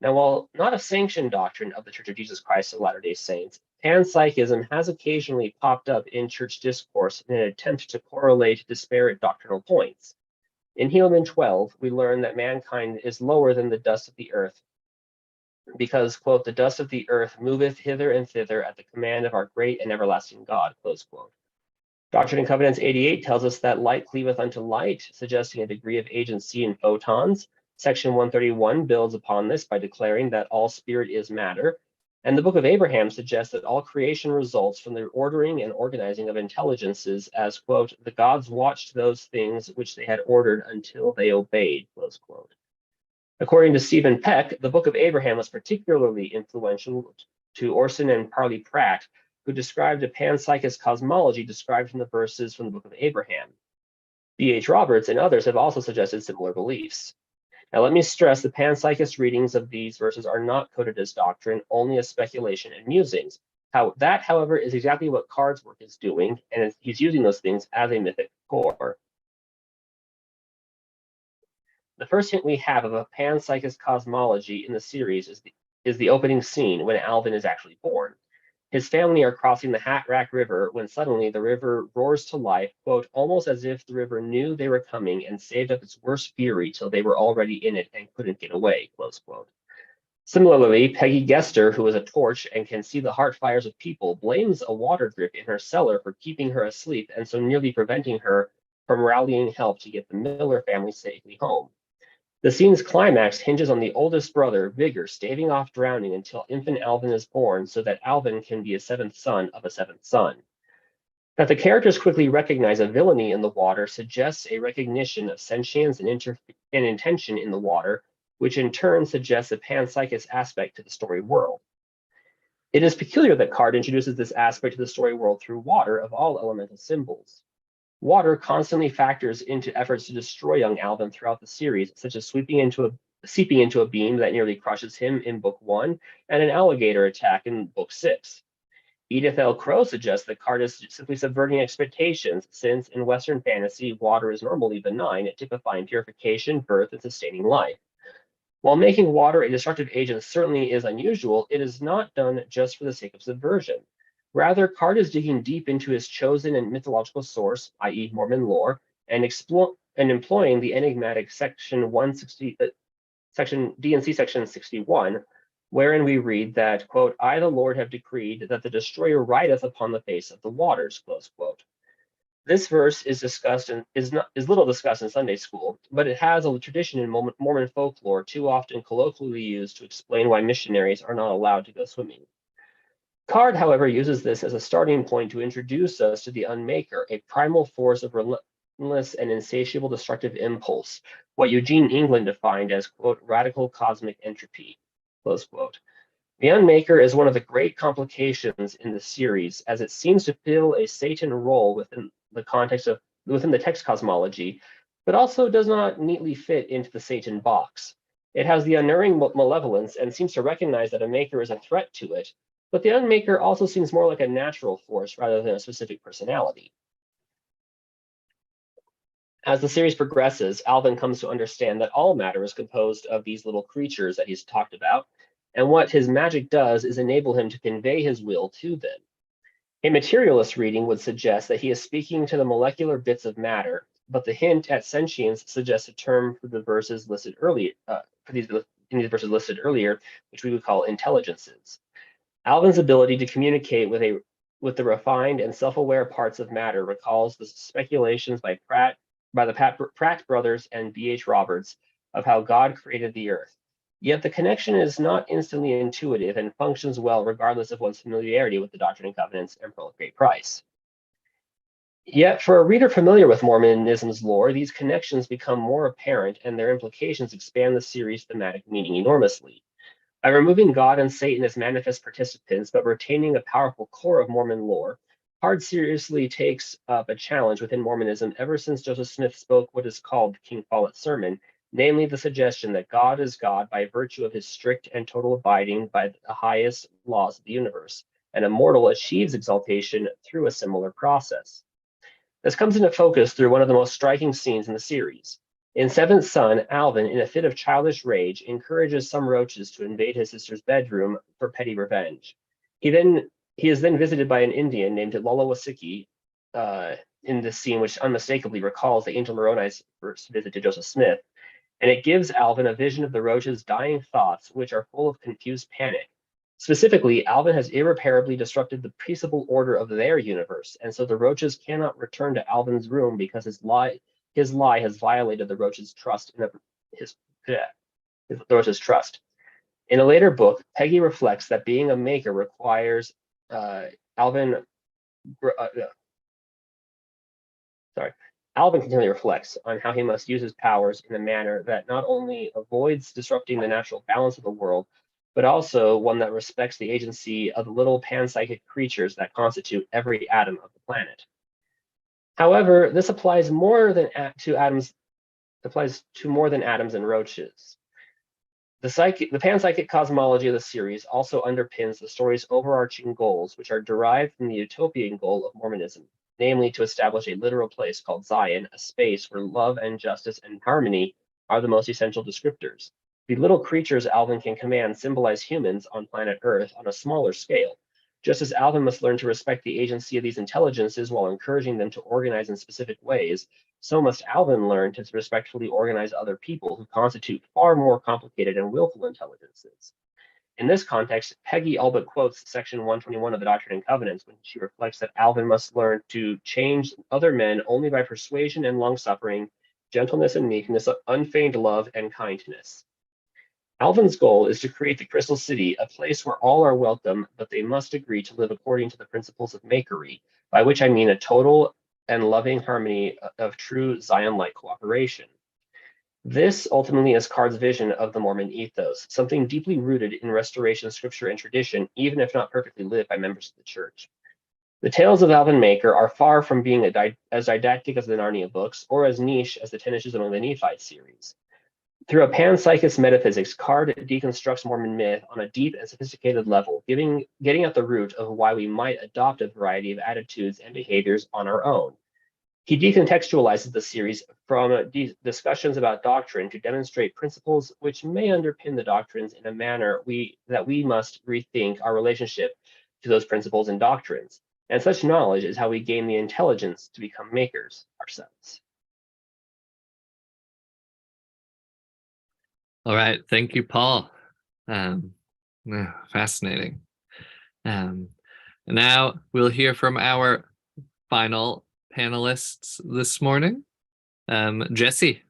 Now, while not a sanctioned doctrine of the Church of Jesus Christ of Latter-day Saints, panpsychism has occasionally popped up in church discourse in an attempt to correlate disparate doctrinal points. In Helaman 12, we learn that mankind is lower than the dust of the earth because, quote, the dust of the earth moveth hither and thither at the command of our great and everlasting God, close quote. Doctrine and Covenants 88 tells us that light cleaveth unto light, suggesting a degree of agency in photons. Section 131 builds upon this by declaring that all spirit is matter. And the Book of Abraham suggests that all creation results from the ordering and organizing of intelligences as, quote, the gods watched those things which they had ordered until they obeyed, close quote. According to Stephen Peck, the Book of Abraham was particularly influential to Orson and Parley Pratt, who described a panpsychist cosmology described in the verses from the Book of Abraham. B.H. Roberts and others have also suggested similar beliefs. Now, let me stress the panpsychist readings of these verses are not coded as doctrine, only as speculation and musings. That, however, is exactly what Card's work is doing, and he's using those things as a mythic core. The first hint we have of a panpsychist cosmology in the series is the opening scene when Alvin is actually born. His family are crossing the Hat Rack River when suddenly the river roars to life, quote, almost as if the river knew they were coming and saved up its worst fury till they were already in it and couldn't get away, close quote. Similarly, Peggy Gester, who is a torch and can see the heart fires of people, blames a water drip in her cellar for keeping her asleep and so nearly preventing her from rallying help to get the Miller family safely home. The scene's climax hinges on the oldest brother, Vigor, staving off drowning until infant Alvin is born so that Alvin can be a seventh son of a seventh son. That the characters quickly recognize a villainy in the water suggests a recognition of sentience and intention in the water, which in turn suggests a panpsychist aspect to the story world. It is peculiar that Card introduces this aspect to the story world through water of all elemental symbols. Water constantly factors into efforts to destroy young Alvin throughout the series, such as seeping into a beam that nearly crushes him in Book 1 and an alligator attack in Book 6. Edith L. Crow suggests that Card is simply subverting expectations, since in Western fantasy, water is normally benign, typifying purification, birth, and sustaining life. While making water a destructive agent certainly is unusual, it is not done just for the sake of subversion. Rather, Card is digging deep into his chosen and mythological source, i.e. Mormon lore, and employing the enigmatic section D&C section 61, wherein we read that, quote, I, the Lord, have decreed that the destroyer rideth upon the face of the waters, close quote. This verse is little discussed in Sunday school, but it has a tradition in Mormon folklore too often colloquially used to explain why missionaries are not allowed to go swimming. Card, however, uses this as a starting point to introduce us to the Unmaker, a primal force of relentless and insatiable destructive impulse, what Eugene England defined as, quote, radical cosmic entropy, close quote. The Unmaker is one of the great complications in the series, as it seems to fill a Satan role within the text cosmology, but also does not neatly fit into the Satan box. It has the unerring malevolence and seems to recognize that a maker is a threat to it, but the Unmaker also seems more like a natural force rather than a specific personality. As the series progresses, Alvin comes to understand that all matter is composed of these little creatures that he's talked about, and what his magic does is enable him to convey his will to them. A materialist reading would suggest that he is speaking to the molecular bits of matter, but the hint at sentience suggests a term for the verses listed earlier, in these verses listed earlier, which we would call intelligences. Alvin's ability to communicate with the refined and self-aware parts of matter recalls the speculations by the Pratt brothers and B.H. Roberts of how God created the earth. Yet the connection is not instantly intuitive and functions well regardless of one's familiarity with the Doctrine and Covenants and Pearl of Great Price. Yet, for a reader familiar with Mormonism's lore, these connections become more apparent and their implications expand the series' thematic meaning enormously. By removing God and Satan as manifest participants, but retaining a powerful core of Mormon lore, Hard seriously takes up a challenge within Mormonism ever since Joseph Smith spoke what is called the King Follett Sermon, namely the suggestion that God is God by virtue of his strict and total abiding by the highest laws of the universe, and a mortal achieves exaltation through a similar process. This comes into focus through one of the most striking scenes in the series. In Seventh Son, Alvin, in a fit of childish rage, encourages some roaches to invade his sister's bedroom for petty revenge. He is then visited by an Indian named Lolowasiki in this scene, which unmistakably recalls the Angel Moroni's first visit to Joseph Smith, and it gives Alvin a vision of the roaches' dying thoughts, which are full of confused panic. Specifically, Alvin has irreparably disrupted the peaceable order of their universe, and so the roaches cannot return to Alvin's room because his lie has violated the roaches' trust in the roaches' trust. In a later book, Peggy reflects that being a maker requires Alvin. Alvin continually reflects on how he must use his powers in a manner that not only avoids disrupting the natural balance of the world, but also one that respects the agency of the little panpsychic creatures that constitute every atom of the planet. However, this applies more than to atoms. Applies to more than atoms and roaches. The panpsychic cosmology of the series also underpins the story's overarching goals, which are derived from the utopian goal of Mormonism, namely to establish a literal place called Zion, a space where love and justice and harmony are the most essential descriptors. The little creatures Alvin can command symbolize humans on planet Earth on a smaller scale. Just as Alvin must learn to respect the agency of these intelligences while encouraging them to organize in specific ways, so must Alvin learn to respectfully organize other people who constitute far more complicated and willful intelligences. In this context, Peggy all but quotes section 121 of the Doctrine and Covenants when she reflects that Alvin must learn to change other men only by persuasion and long-suffering, gentleness and meekness, unfeigned love and kindness. Alvin's goal is to create the Crystal City, a place where all are welcome, but they must agree to live according to the principles of makery, by which I mean a total and loving harmony of true Zion-like cooperation. This ultimately is Card's vision of the Mormon ethos, something deeply rooted in restoration scripture and tradition, even if not perfectly lived by members of the church. The tales of Alvin Maker are far from being as didactic as the Narnia books, or as niche as the 10 Issues among the Nephites series. Through a panpsychist metaphysics, Card deconstructs Mormon myth on a deep and sophisticated level, getting at the root of why we might adopt a variety of attitudes and behaviors on our own. He decontextualizes the series from discussions about doctrine to demonstrate principles which may underpin the doctrines in a manner that we must rethink our relationship to those principles and doctrines. And such knowledge is how we gain the intelligence to become makers ourselves. All right, thank you, Paul. Fascinating. Now we'll hear from our final panelists this morning. Jessie,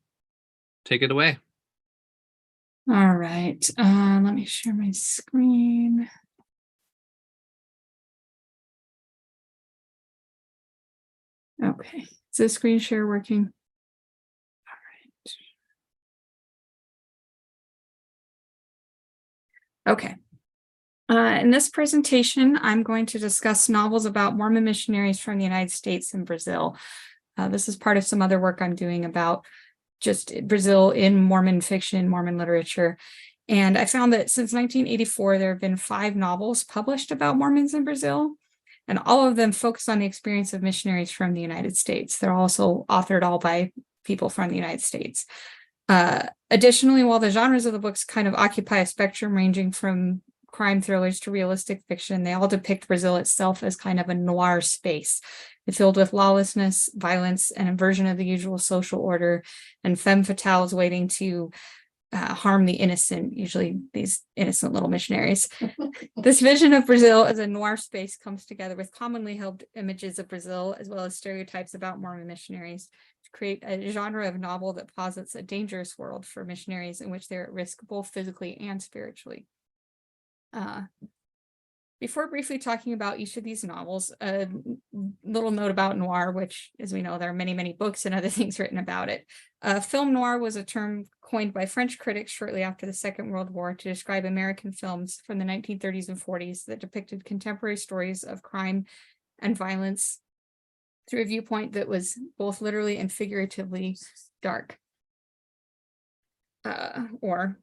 take it away. All right, let me share my screen. Okay, is the screen share working? All right. Okay. In this presentation, I'm going to discuss novels about Mormon missionaries from the United States and Brazil. This is part of some other work I'm doing about just Brazil in Mormon fiction, Mormon literature. And I found that since 1984, there have been 5 novels published about Mormons in Brazil, and all of them focus on the experience of missionaries from the United States. They're also authored all by people from the United States. Additionally, while the genres of the books kind of occupy a spectrum ranging from crime thrillers to realistic fiction, they all depict Brazil itself as kind of a noir space, filled with lawlessness, violence, and inversion of the usual social order, and femme fatales waiting to harm the innocent, usually these innocent little missionaries. This vision of Brazil as a noir space comes together with commonly held images of Brazil, as well as stereotypes about Mormon missionaries, to create a genre of novel that posits a dangerous world for missionaries in which they're at risk both physically and spiritually. Before briefly talking about each of these novels, a little note about noir, which, as we know, there are many, many books and other things written about it. Film noir was a term coined by French critics shortly after the Second World War to describe American films from the 1930s and 40s that depicted contemporary stories of crime and violence through a viewpoint that was both literally and figuratively dark. Or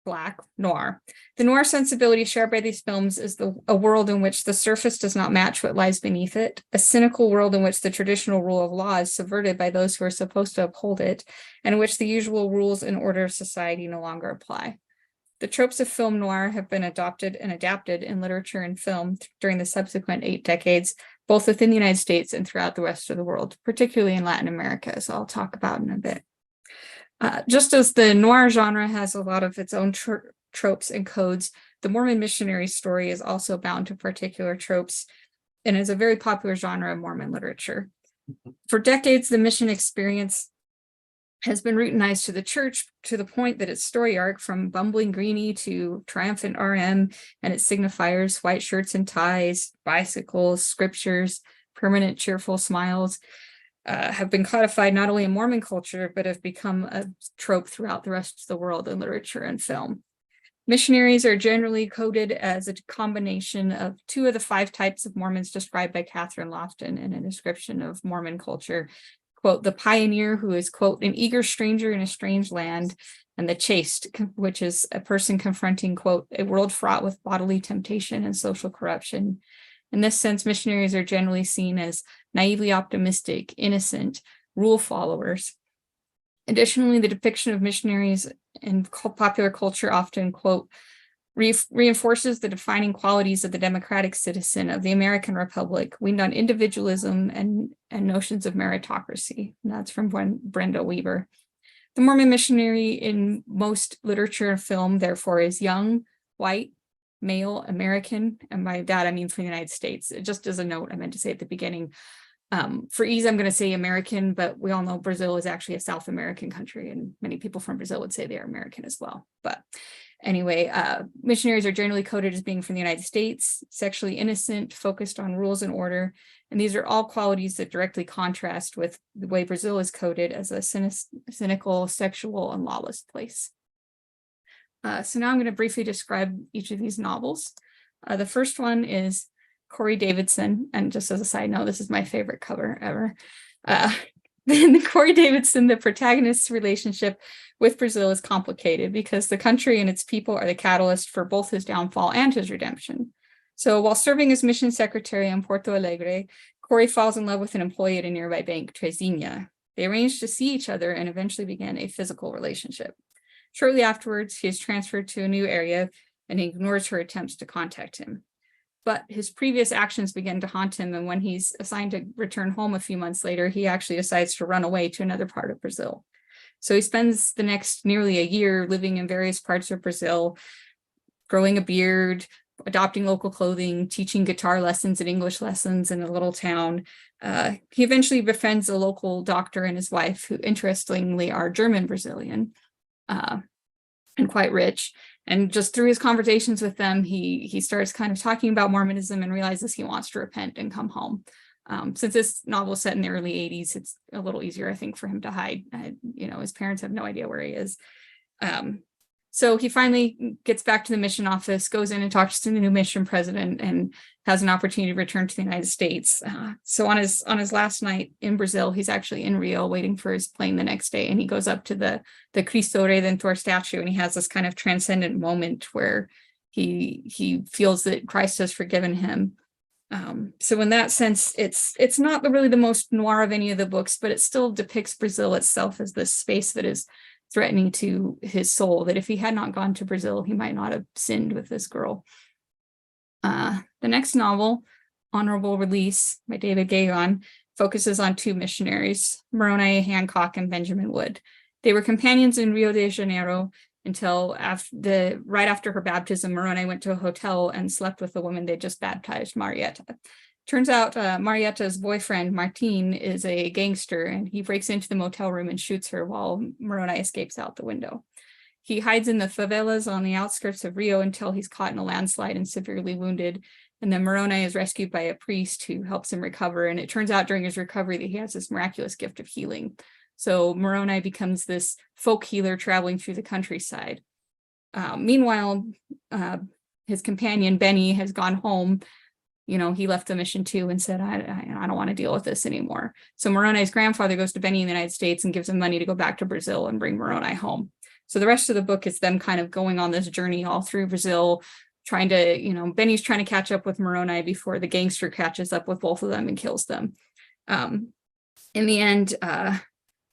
Black, noir. The noir sensibility shared by these films is a world in which the surface does not match what lies beneath it, a cynical world in which the traditional rule of law is subverted by those who are supposed to uphold it, and in which the usual rules and order of society no longer apply. The tropes of film noir have been adopted and adapted in literature and film during the subsequent 8 decades, both within the United States and throughout the rest of the world, particularly in Latin America, as I'll talk about in a bit. Just as the noir genre has a lot of its own tropes and codes, the Mormon missionary story is also bound to particular tropes and is a very popular genre of Mormon literature. For decades, the mission experience has been routinized to the church to the point that its story arc, from bumbling greenie to triumphant RM and its signifiers, white shirts and ties, bicycles, scriptures, permanent cheerful smiles, have been codified not only in Mormon culture, but have become a trope throughout the rest of the world in literature and film. Missionaries are generally coded as a combination of 2 of the 5 types of Mormons described by Catherine Lofton in a description of Mormon culture. Quote, the pioneer, who is, quote, an eager stranger in a strange land, and the chaste, which is a person confronting, quote, a world fraught with bodily temptation and social corruption. In this sense, missionaries are generally seen as naively optimistic, innocent, rule followers. Additionally, the depiction of missionaries in popular culture often, quote, reinforces the defining qualities of the democratic citizen of the American Republic, weaned on individualism and notions of meritocracy. And that's from Brenda Weaver. The Mormon missionary in most literature and film, therefore, is young, white, male, American, and by that I mean from the United States. Just as a note, I meant to say at the beginning, for ease, I'm going to say American, but we all know Brazil is actually a South American country, and many people from Brazil would say they are American as well. But anyway, missionaries are generally coded as being from the United States, sexually innocent, focused on rules and order, and these are all qualities that directly contrast with the way Brazil is coded as a cynical, sexual, and lawless place. So now I'm going to briefly describe each of these novels. The first one is Corey Davidson, and just as a side note, this is my favorite cover ever. The Corey Davidson, the protagonist's relationship with Brazil is complicated because the country and its people are the catalyst for both his downfall and his redemption. So while serving as mission secretary in Porto Alegre, Corey falls in love with an employee at a nearby bank, Terezinha. They arrange to see each other and eventually begin a physical relationship. Shortly afterwards, he is transferred to a new area and he ignores her attempts to contact him. But his previous actions begin to haunt him, and when he's assigned to return home a few months later, he actually decides to run away to another part of Brazil. So he spends the next nearly a year living in various parts of Brazil, growing a beard, adopting local clothing, teaching guitar lessons and English lessons in a little town. He eventually befriends a local doctor and his wife, who interestingly are German Brazilian. And quite rich. And just through his conversations with them, he starts kind of talking about Mormonism and realizes he wants to repent and come home. Since this novel is set in the early 80s, it's a little easier, I think, for him to hide. His parents have no idea where he is. So he finally gets back to the mission office, goes in and talks to the new mission president, and has an opportunity to return to the United States. So on his last night in Brazil, he's actually in Rio waiting for his plane the next day, and he goes up to the Cristo Redentor statue, and he has this kind of transcendent moment where he feels that Christ has forgiven him. So in that sense, it's not really the most noir of any of the books, but it still depicts Brazil itself as this space that is threatening to his soul, that if he had not gone to Brazil, he might not have sinned with this girl. The next novel, Honorable Release by David Gagon, focuses on 2 missionaries, Moroni Hancock and Benjamin Wood. They were companions in Rio de Janeiro until right after her baptism, Moroni went to a hotel and slept with the woman they just baptized, Marietta. Turns out Marietta's boyfriend, Martin, is a gangster, and he breaks into the motel room and shoots her while Moroni escapes out the window. He hides in the favelas on the outskirts of Rio until he's caught in a landslide and severely wounded. And then Moroni is rescued by a priest who helps him recover. And it turns out during his recovery that he has this miraculous gift of healing. So Moroni becomes this folk healer traveling through the countryside. Meanwhile, his companion Benny has gone home. He left the mission too and said, I don't want to deal with this anymore. So Moroni's grandfather goes to Benny in the United States and gives him money to go back to Brazil and bring Moroni home. So the rest of the book is them kind of going on this journey all through Brazil, trying to, Benny's trying to catch up with Moroni before the gangster catches up with both of them and kills them. In the end,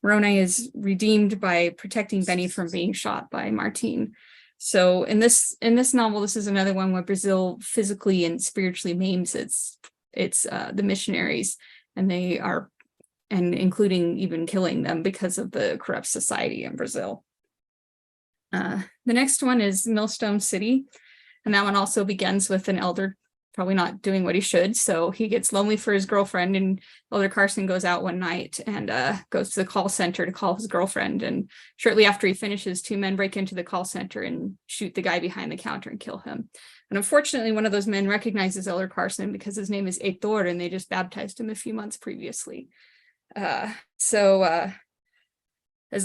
Moroni is redeemed by protecting Benny from being shot by Martin. So in this novel, this is another one where Brazil physically and spiritually maims the missionaries, and including even killing them because of the corrupt society in Brazil. The next one is Millstone City, and that one also begins with an elder probably not doing what he should. So he gets lonely for his girlfriend, and Elder Carson goes out one night and goes to the call center to call his girlfriend. And shortly after he finishes, two men break into the call center and shoot the guy behind the counter and kill him. And unfortunately, one of those men recognizes Elder Carson because his name is Heitor, and they just baptized him a few months previously. As the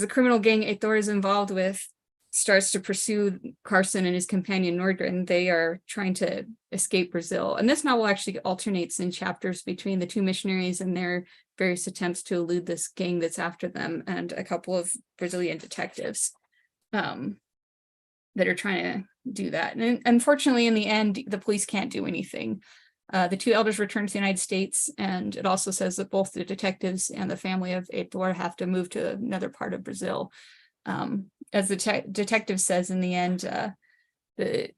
criminal gang Heitor is involved with starts to pursue Carson and his companion Nordgren, they are trying to escape Brazil. And this novel actually alternates in chapters between the two missionaries and their various attempts to elude this gang that's after them, and a couple of Brazilian detectives that are trying to do that. And unfortunately, in the end, the police can't do anything. The two elders return to the United States, and it also says that both the detectives and the family of Heitor have to move to another part of Brazil. As the detective says in the end, the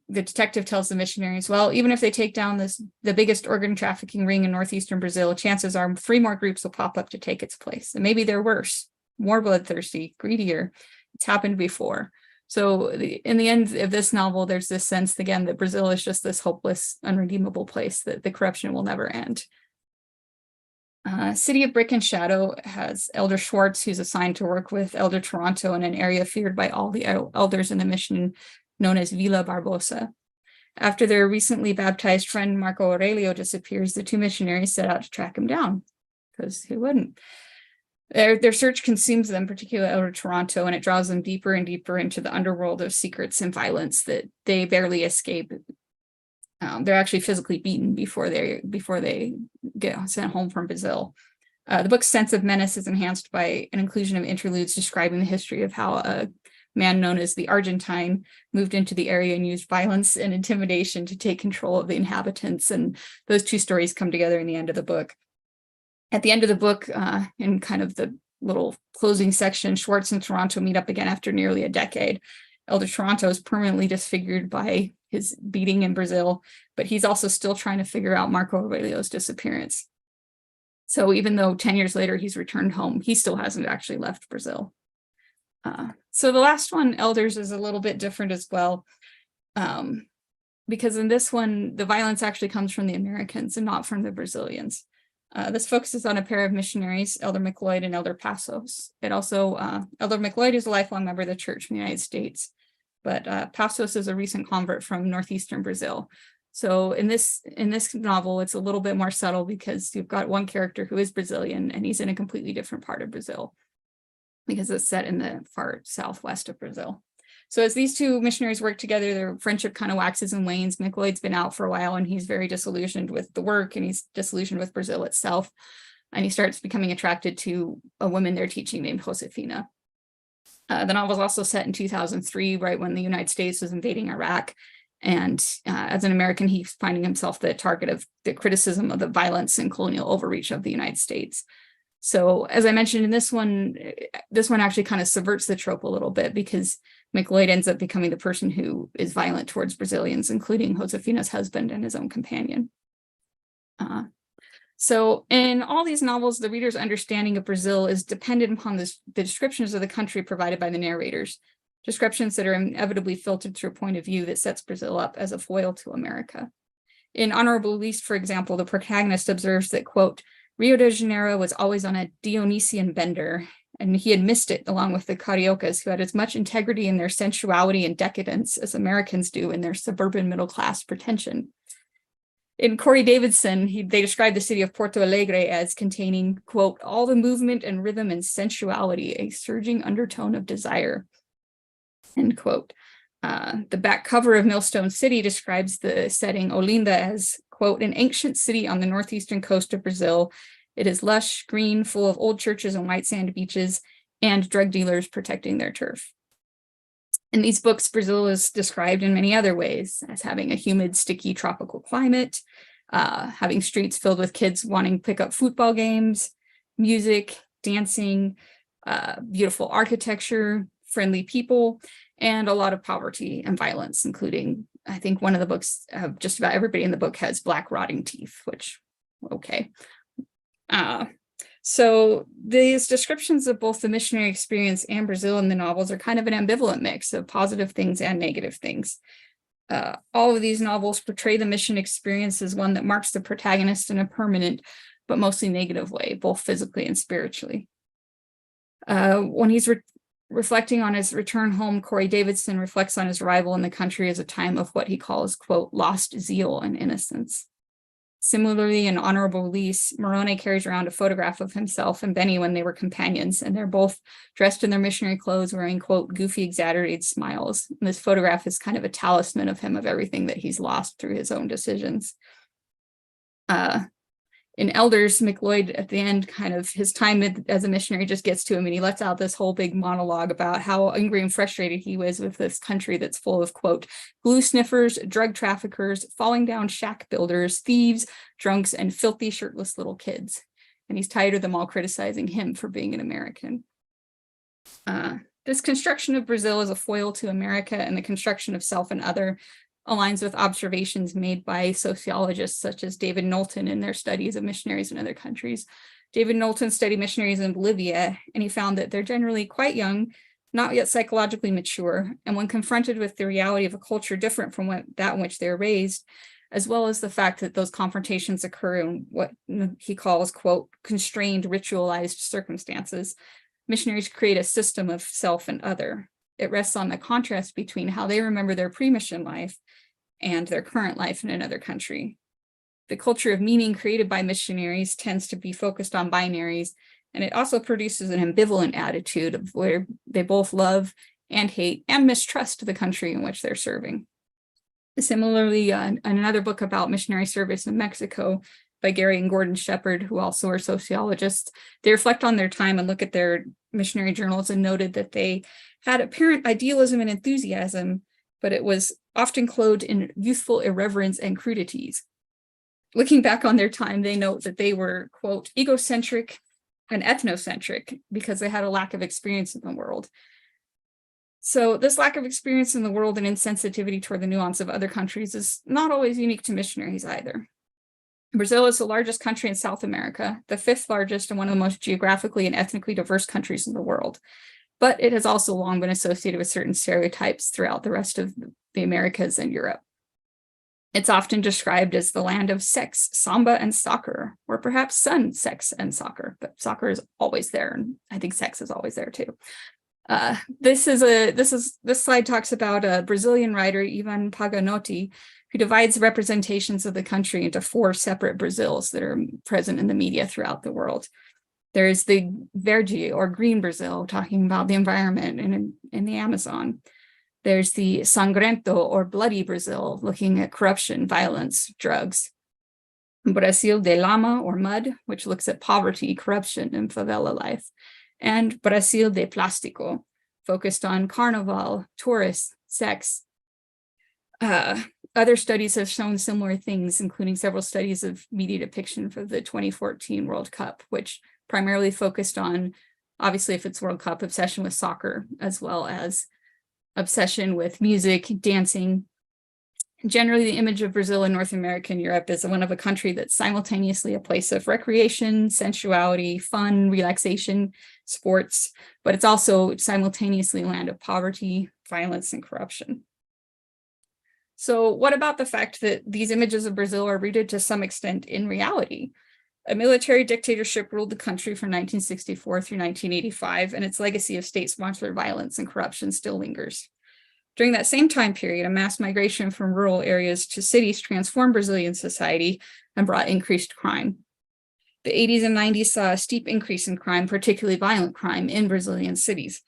detective tells the missionaries, well, even if they take down the biggest organ trafficking ring in northeastern Brazil, chances are 3 more groups will pop up to take its place. And maybe they're worse, more bloodthirsty, greedier. It's happened before. So in the end of this novel, there's this sense, again, that Brazil is just this hopeless, unredeemable place, that the corruption will never end. City of Brick and Shadow has Elder Schwartz, who's assigned to work with Elder Toronto in an area feared by all the elders in the mission known as Vila Barbosa. After their recently baptized friend Marco Aurelio disappears, the two missionaries set out to track him down, because who wouldn't? Their search consumes them, particularly Elder Toronto, and it draws them deeper and deeper into the underworld of secrets and violence that they barely escape. They're actually physically beaten before they get sent home from Brazil. The book's sense of menace is enhanced by an inclusion of interludes describing the history of how a man known as the Argentine moved into the area and used violence and intimidation to take control of the inhabitants. And those two stories come together in the end of the book. At the end of the book, in kind of the little closing section, Schwartz and Toronto meet up again after nearly a decade. Elder Toronto is permanently disfigured by his beating in Brazil, but he's also still trying to figure out Marco Aurelio's disappearance. So even though 10 years later he's returned home, he still hasn't actually left Brazil. So the last one, Elders, is a little bit different as well, because in this one, the violence actually comes from the Americans and not from the Brazilians. This focuses on a pair of missionaries, Elder McLeod and Elder Passos. It also, Elder McLeod is a lifelong member of the Church in the United States, but Passos is a recent convert from northeastern Brazil. So in this novel, it's a little bit more subtle because you've got one character who is Brazilian and he's in a completely different part of Brazil because it's set in the far southwest of Brazil. So as these two missionaries work together, their friendship kind of waxes and wanes. McLeod's been out for a while and he's very disillusioned with the work and he's disillusioned with Brazil itself. And he starts becoming attracted to a woman they're teaching named Josefina. The novel is also set in 2003, right when the United States was invading Iraq. And as an American, he's finding himself the target of the criticism of the violence and colonial overreach of the United States. So as I mentioned in this one actually kind of subverts the trope a little bit because McLeod ends up becoming the person who is violent towards Brazilians, including Josefina's husband and his own companion. So in all these novels, the reader's understanding of Brazil is dependent upon the descriptions of the country provided by the narrators, descriptions that are inevitably filtered through a point of view that sets Brazil up as a foil to America. In Honorable Least, for example, the protagonist observes that, quote, Rio de Janeiro was always on a Dionysian bender, and he had missed it along with the Cariocas, who had as much integrity in their sensuality and decadence as Americans do in their suburban middle-class pretension. In Corey Davidson, they described the city of Porto Alegre as containing, quote, all the movement and rhythm and sensuality, a surging undertone of desire, end quote. The back cover of Millstone City describes the setting Olinda as, quote, an ancient city on the northeastern coast of Brazil. It is lush, green, full of old churches and white sand beaches, and drug dealers protecting their turf. In these books, Brazil is described in many other ways, as having a humid, sticky, tropical climate, having streets filled with kids wanting to pick up football games, music, dancing, beautiful architecture, friendly people, and a lot of poverty and violence, including, I think one of the books, just about everybody in the book has black rotting teeth, which, okay. So these descriptions of both the missionary experience and Brazil in the novels are kind of an ambivalent mix of positive things and negative things. All of these novels portray the mission experience as one that marks the protagonist in a permanent, but mostly negative way, both physically and spiritually. When he's reflecting on his return home, Corey Davidson reflects on his arrival in the country as a time of what he calls, quote, lost zeal and innocence. Similarly, in Honorable Release, Moroni carries around a photograph of himself and Benny when they were companions, and they're both dressed in their missionary clothes, wearing, quote, goofy, exaggerated smiles. And this photograph is kind of a talisman of him, of everything that he's lost through his own decisions. In Elders, McLeod at the end, kind of his time as a missionary just gets to him, and he lets out this whole big monologue about how angry and frustrated he was with this country that's full of, quote, glue sniffers, drug traffickers, falling down shack builders, thieves, drunks, and filthy shirtless little kids. And he's tired of them all criticizing him for being an American. This construction of Brazil as a foil to America and the construction of self and other aligns with observations made by sociologists such as David Knowlton in their studies of missionaries in other countries. David Knowlton studied missionaries in Bolivia, and he found that they're generally quite young, not yet psychologically mature, and when confronted with the reality of a culture different from that in which they were raised, as well as the fact that those confrontations occur in what he calls, quote, constrained, ritualized circumstances, missionaries create a system of self and other. It rests on the contrast between how they remember their pre-mission life and their current life in another country. The culture of meaning created by missionaries tends to be focused on binaries, and it also produces an ambivalent attitude of where they both love and hate and mistrust the country in which they're serving. Similarly, another book about missionary service in Mexico by Gary and Gordon Shepard, who also are sociologists, they reflect on their time and look at their missionary journals and noted that they had apparent idealism and enthusiasm, but it was often clothed in youthful irreverence and crudities. Looking back on their time, they note that they were, quote, egocentric and ethnocentric because they had a lack of experience in the world. So this lack of experience in the world and insensitivity toward the nuance of other countries is not always unique to missionaries either. Brazil is the largest country in South America, the fifth largest and one of the most geographically and ethnically diverse countries in the world. But it has also long been associated with certain stereotypes throughout the rest of the Americas and Europe. It's often described as the land of sex, samba, and soccer, or perhaps sun, sex, and soccer, but soccer is always there, and I think sex is always there too. This slide talks about a Brazilian writer, Ivan Paganotti, who divides representations of the country into 4 separate Brazils that are present in the media throughout the world. There's the Verde or green Brazil, talking about the environment in the Amazon. There's the Sangrento or bloody Brazil, looking at corruption, violence, drugs. Brasil de Lama or mud, which looks at poverty, corruption, and favela life. And Brasil de Plástico, focused on carnival, tourists, sex. Other studies have shown similar things, including several studies of media depiction for the 2014 World Cup, which primarily focused on, obviously if it's World Cup, obsession with soccer, as well as obsession with music, dancing. Generally, the image of Brazil in North America and Europe is one of a country that's simultaneously a place of recreation, sensuality, fun, relaxation, sports, but it's also simultaneously a land of poverty, violence, and corruption. So what about the fact that these images of Brazil are rooted to some extent in reality? A military dictatorship ruled the country from 1964 through 1985, and its legacy of state-sponsored violence and corruption still lingers. During that same time period, a mass migration from rural areas to cities transformed Brazilian society and brought increased crime. The 80s and 90s saw a steep increase in crime, particularly violent crime, in Brazilian cities.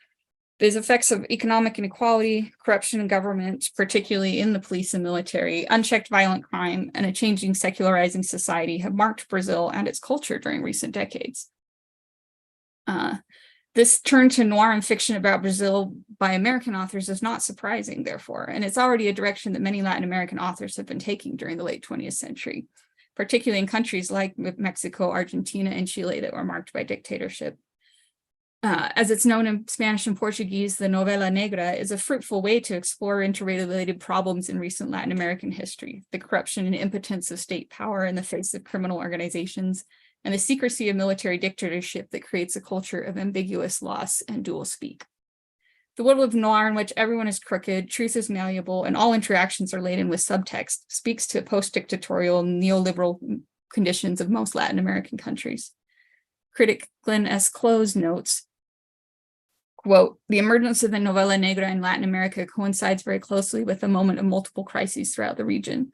These effects of economic inequality, corruption in government, particularly in the police and military, unchecked violent crime, and a changing secularizing society have marked Brazil and its culture during recent decades. This turn to noir and fiction about Brazil by American authors is not surprising, therefore, and it's already a direction that many Latin American authors have been taking during the late 20th century, particularly in countries like Mexico, Argentina, and Chile that were marked by dictatorship. As it's known in Spanish and Portuguese, the novela negra is a fruitful way to explore interrelated problems in recent Latin American history, the corruption and impotence of state power in the face of criminal organizations, and the secrecy of military dictatorship that creates a culture of ambiguous loss and dual speak. The world of noir, in which everyone is crooked, truth is malleable, and all interactions are laden with subtext, speaks to post-dictatorial neoliberal conditions of most Latin American countries. Critic Glenn S. Close notes, quote, "The emergence of the novela negra in Latin America coincides very closely with a moment of multiple crises throughout the region.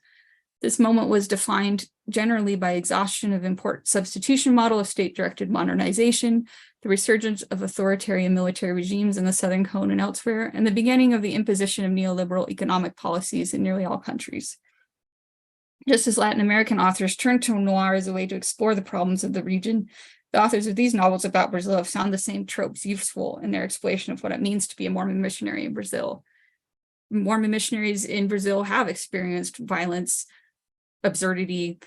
This moment was defined generally by exhaustion of import substitution model of state-directed modernization, the resurgence of authoritarian military regimes in the Southern Cone and elsewhere, and the beginning of the imposition of neoliberal economic policies in nearly all countries. Just as Latin American authors turned to noir as a way to explore the problems of the region, the authors of these novels about Brazil have found the same tropes useful in their exploration of what it means to be a Mormon missionary in Brazil. Mormon missionaries in Brazil have experienced violence, absurdity,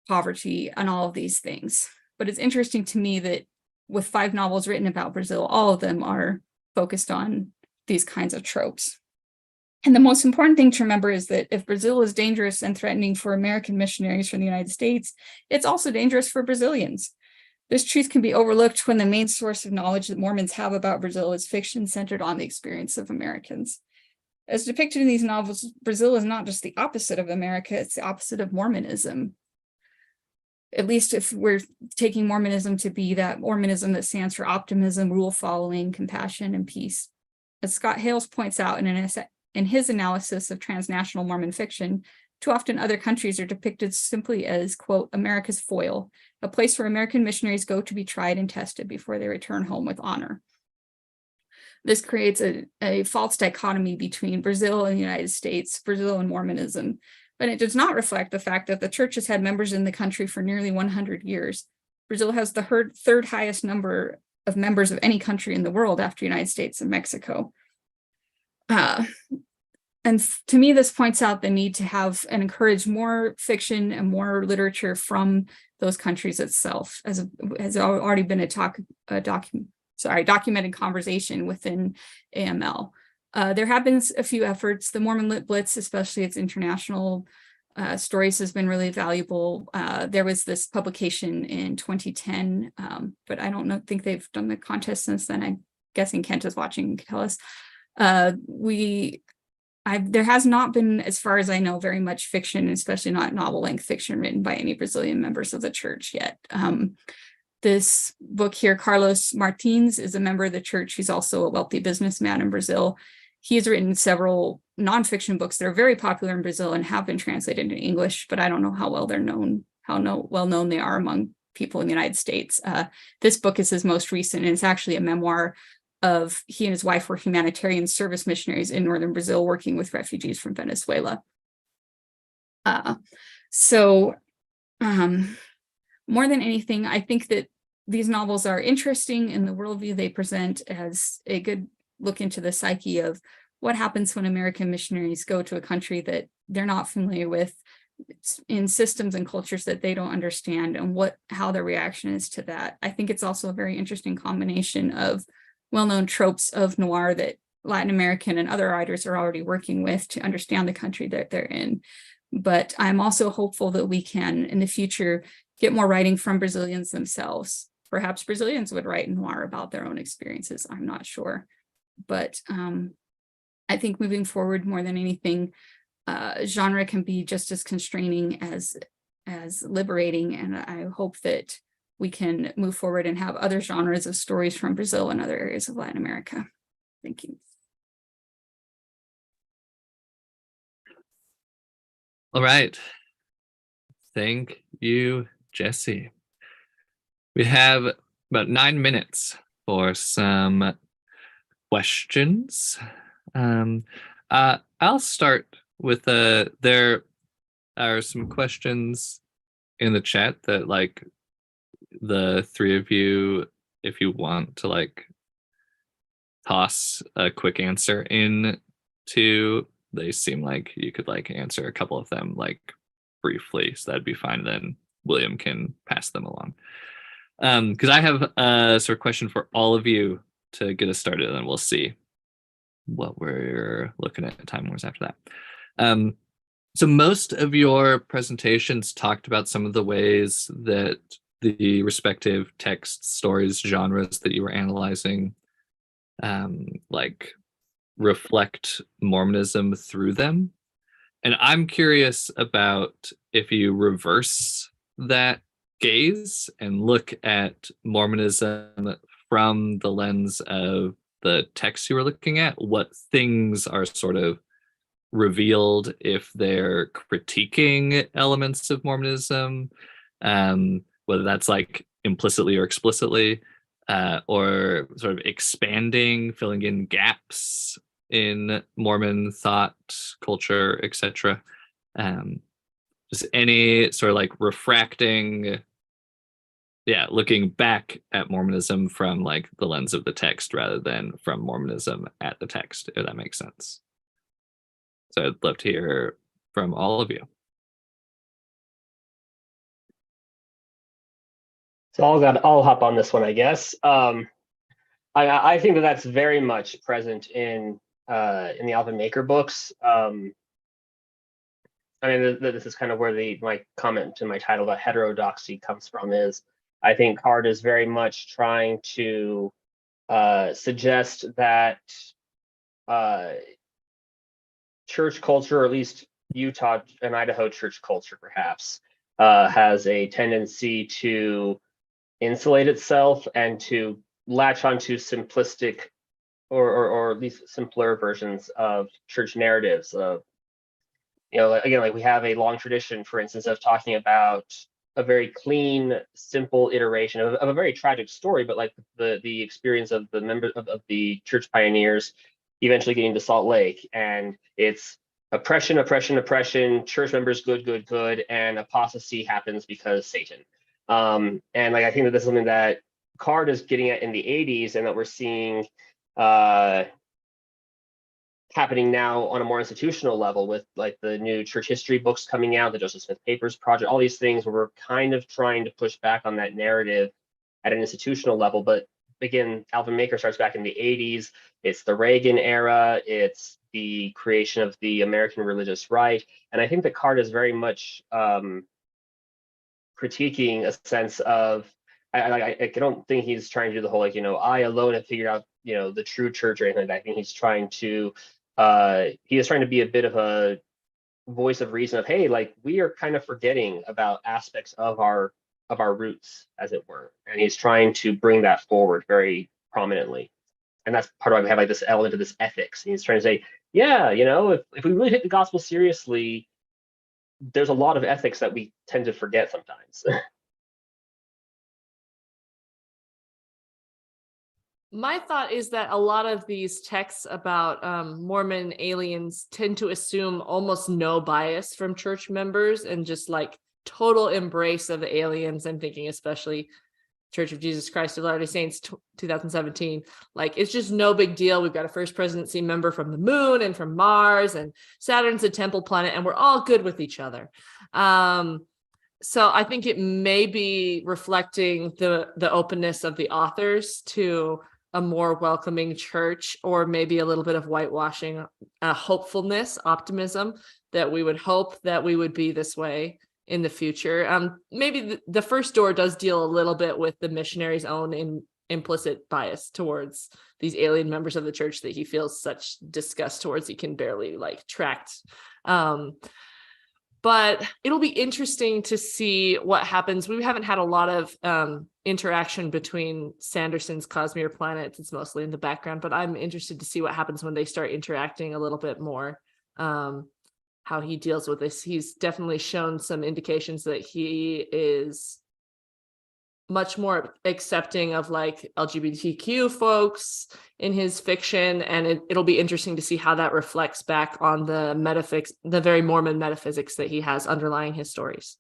poverty, and all of these things. But it's interesting to me that with 5 novels written about Brazil, all of them are focused on these kinds of tropes. And the most important thing to remember is that if Brazil is dangerous and threatening for American missionaries from the United States, it's also dangerous for Brazilians. This truth can be overlooked when the main source of knowledge that Mormons have about Brazil is fiction centered on the experience of Americans. As depicted in these novels, Brazil is not just the opposite of America, it's the opposite of Mormonism. At least if we're taking Mormonism to be that Mormonism that stands for optimism, rule following, compassion, and peace. As Scott Hales points out in his analysis of transnational Mormon fiction, too often other countries are depicted simply as, quote, America's foil, a place where American missionaries go to be tried and tested before they return home with honor. This creates a false dichotomy between Brazil and the United States, Brazil and Mormonism, but it does not reflect the fact that the church has had members in the country for nearly 100 years. Brazil has the third highest number of members of any country in the world after the United States and Mexico. And to me, this points out the need to have and encourage more fiction and more literature from those countries itself, as has already been documented conversation within AML. There have been a few efforts. The Mormon Lit Blitz, especially its international stories, has been really valuable. There was this publication in 2010, but I don't think they've done the contest since then. I'm guessing Kent is watching and can tell us. There has not been, as far as I know, very much fiction, especially not novel-length fiction written by any Brazilian members of the church yet. This book here, Carlos Martins, is a member of the church. He's also a wealthy businessman in Brazil. He has written several nonfiction books that are very popular in Brazil and have been translated into English, but I don't know how well they're known, well known they are among people in the United States. This book is his most recent, and it's actually a memoir of he and his wife were humanitarian service missionaries in northern Brazil working with refugees from Venezuela. More than anything, I think that these novels are interesting in the worldview they present as a good look into the psyche of what happens when American missionaries go to a country that they're not familiar with, in systems and cultures that they don't understand, and how their reaction is to that. I think it's also a very interesting combination of well-known tropes of noir that Latin American and other writers are already working with to understand the country that they're in. But I'm also hopeful that we can, in the future, get more writing from Brazilians themselves. Perhaps Brazilians would write noir about their own experiences. I'm not sure. But I think moving forward, more than anything, genre can be just as constraining as liberating. And I hope that we can move forward and have other genres of stories from Brazil and other areas of Latin America. Thank you. All right. Thank you, Jessie. We have about 9 minutes for some questions. I'll start with there are some questions in the chat that like the three of you, if you want to like toss a quick answer in to, they seem like you could like answer a couple of them like briefly, so that'd be fine. Then William can pass them along. Because I have a sort of question for all of you to get us started, and then we'll see what we're looking at Time Wars after that. So most of your presentations talked about some of the ways that the respective text, stories, genres that you were analyzing like reflect Mormonism through them. And I'm curious about if you reverse that gaze and look at Mormonism from the lens of the text you were looking at, what things are sort of revealed if they're critiquing elements of Mormonism, whether that's like implicitly or explicitly, or sort of expanding, filling in gaps in Mormon thought, culture, etc. Just any sort of like refracting, looking back at Mormonism from like the lens of the text rather than from Mormonism at the text, if that makes sense. So I'd love to hear from all of you. So I'll hop on this one, I guess. I think that's very much present in the Alvin Maker books. I mean, this is kind of where my comment to my title about heterodoxy comes from. Is I think Card is very much trying to suggest that church culture, or at least Utah and Idaho church culture, perhaps, has a tendency to insulate itself and to latch onto simplistic or at least simpler versions of church narratives. Again, like we have a long tradition, for instance, of talking about a very clean, simple iteration of a very tragic story, but like the experience of the members of the church pioneers eventually getting to Salt Lake, and it's oppression, church members good, and apostasy happens because Satan. And like I think that this is something that Card is getting at in the 80s, and that we're seeing happening now on a more institutional level with like the new church history books coming out, the Joseph Smith Papers Project, all these things where we're kind of trying to push back on that narrative at an institutional level. But again, Alvin Maker starts back in the 80s. It's the Reagan era. It's the creation of the American religious right. And I think that Card is very much critiquing a sense of, I don't think he's trying to do the whole, like, I alone have figured out, the true church or anything like that. I think he's trying to, he is trying to be a bit of a voice of reason of, hey, like we are kind of forgetting about aspects of our roots, as it were. And he's trying to bring that forward very prominently. And that's part of why we have like this element of this ethics. And he's trying to say, yeah, if we really take the gospel seriously, there's a lot of ethics that we tend to forget sometimes. My thought is that a lot of these texts about Mormon aliens tend to assume almost no bias from church members and just like total embrace of the aliens. I'm thinking especially Church of Jesus Christ of Latter-day Saints 2017. Like, it's just no big deal. We've got a first presidency member from the moon and from Mars, and Saturn's a temple planet, and we're all good with each other. So I think it may be reflecting the openness of the authors to a more welcoming church, or maybe a little bit of whitewashing, hopefulness, optimism, that we would hope that we would be this way in the future. Maybe the first door does deal a little bit with the missionary's own implicit bias towards these alien members of the church that he feels such disgust towards he can barely like tract. But it'll be interesting to see what happens. We haven't had a lot of interaction between Sanderson's Cosmere planets. It's mostly in the background, but I'm interested to see what happens when they start interacting a little bit more. how he deals with this. He's definitely shown some indications that he is much more accepting of like LGBTQ folks in his fiction, and it'll be interesting to see how that reflects back on the very Mormon metaphysics that he has underlying his stories.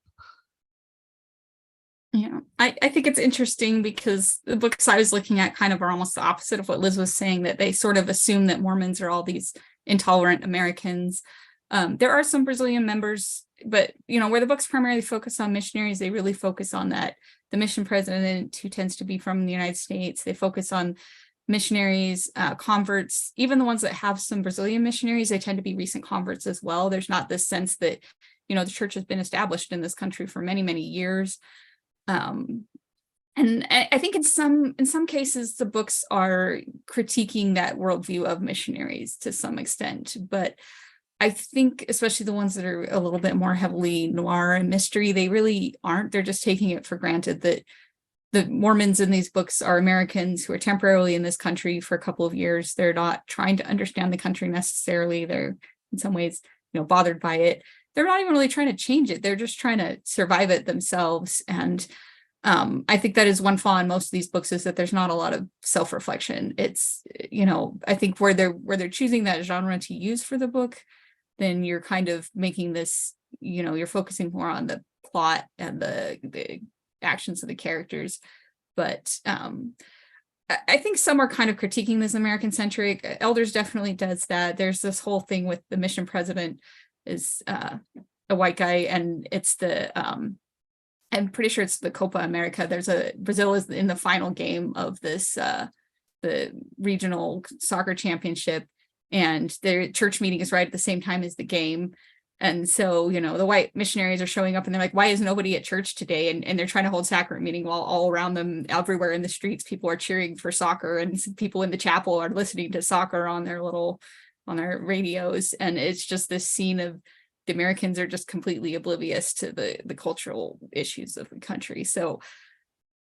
Yeah, I think it's interesting because the books I was looking at kind of are almost the opposite of what Liz was saying, that they sort of assume that Mormons are all these intolerant Americans. There are some Brazilian members, but where the books primarily focus on missionaries, they really focus on that the mission president, who tends to be from the United States. They focus on missionaries, converts, even the ones that have some Brazilian missionaries, they tend to be recent converts as well. There's not this sense that, the church has been established in this country for many, many years. And I think in some cases, the books are critiquing that worldview of missionaries to some extent, but I think especially the ones that are a little bit more heavily noir and mystery, they really aren't. They're just taking it for granted that the Mormons in these books are Americans who are temporarily in this country for a couple of years. They're not trying to understand the country necessarily. They're in some ways, bothered by it. They're not even really trying to change it. They're just trying to survive it themselves. And I think that is one flaw in most of these books, is that there's not a lot of self-reflection. It's, I think where they're choosing that genre to use for the book, then you're kind of making this, you're focusing more on the plot and the actions of the characters. But I think some are kind of critiquing this American-centric. Elders definitely does that. There's this whole thing with the mission president is a white guy, and it's I'm pretty sure it's the Copa America. Brazil is in the final game of this, the regional soccer championship, and their church meeting is right at the same time as the game. And so, the white missionaries are showing up and they're like, why is nobody at church today? And they're trying to hold sacrament meeting while all around them, everywhere in the streets, people are cheering for soccer, and people in the chapel are listening to soccer on their radios. And it's just this scene of the Americans are just completely oblivious to the cultural issues of the country. So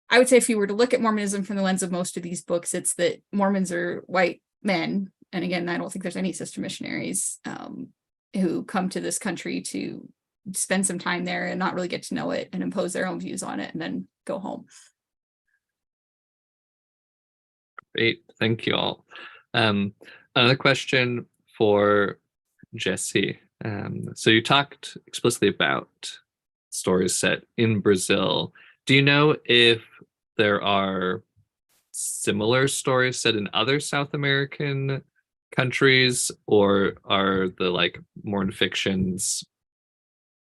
I would say if you were to look at Mormonism from the lens of most of these books, it's that Mormons are white men. And again, I don't think there's any sister missionaries who come to this country to spend some time there and not really get to know it and impose their own views on it and then go home. Great, thank you all. Another question for Jessie. So you talked explicitly about stories set in Brazil. Do you know if there are similar stories set in other South American countries, or are the Mormon fictions,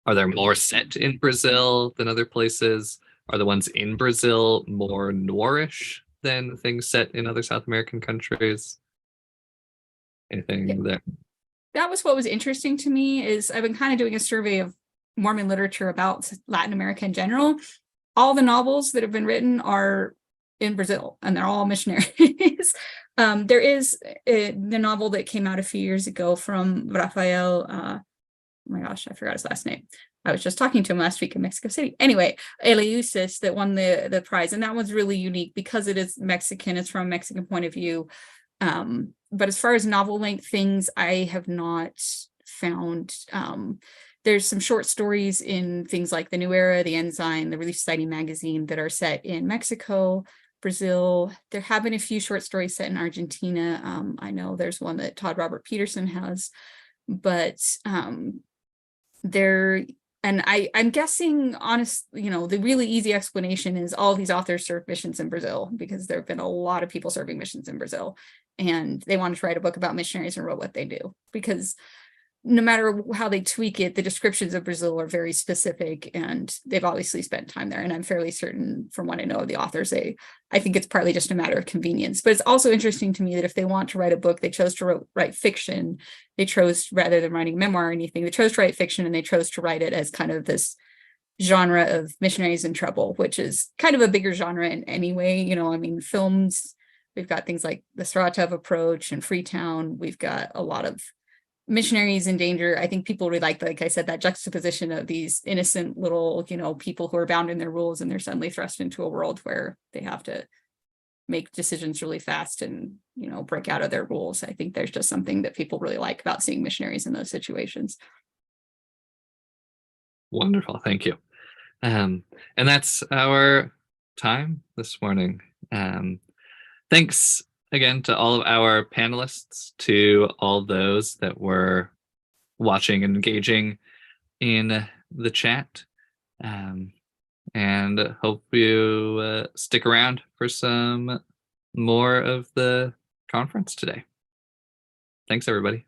are there more set in Brazil than other places? Are the ones in Brazil more Noirish than things set in other South American countries? Anything there? That was what was interesting to me. Is I've been kind of doing a survey of Mormon literature about Latin America in general. All the novels that have been written are in Brazil, and they're all missionaries. There is the novel that came out a few years ago from Rafael, oh my gosh, I forgot his last name. I was just talking to him last week in Mexico City. Anyway, Eleusis, that won the prize, and that one's really unique because it is Mexican. It's from a Mexican point of view. But as far as novel length things, I have not found. There's some short stories in things like the New Era, the Ensign, the Relief Society magazine that are set in Mexico, Brazil. There have been a few short stories set in Argentina. I know there's one that Todd Robert Peterson has, but I'm guessing, honestly, the really easy explanation is all these authors serve missions in Brazil, because there have been a lot of people serving missions in Brazil, and they wanted to write a book about missionaries and wrote what they do, because no matter how they tweak it, the descriptions of Brazil are very specific, and they've obviously spent time there. And I'm fairly certain, from what I know of the authors, I think it's partly just a matter of convenience. But it's also interesting to me that if they want to write a book, they chose to write fiction. They chose, rather than writing memoir or anything, they chose to write fiction, and they chose to write it as kind of this genre of missionaries in trouble, which is kind of a bigger genre in any way. Films, we've got things like the Saratov Approach and Freetown. We've got a lot of missionaries in danger. I think people really like I said, that juxtaposition of these innocent little, people who are bound in their rules, and they're suddenly thrust into a world where they have to make decisions really fast and, break out of their rules. I think there's just something that people really like about seeing missionaries in those situations. Wonderful. Thank you. And that's our time this morning. Thanks again to all of our panelists, to all those that were watching and engaging in the chat. And hope you stick around for some more of the conference today. Thanks, everybody.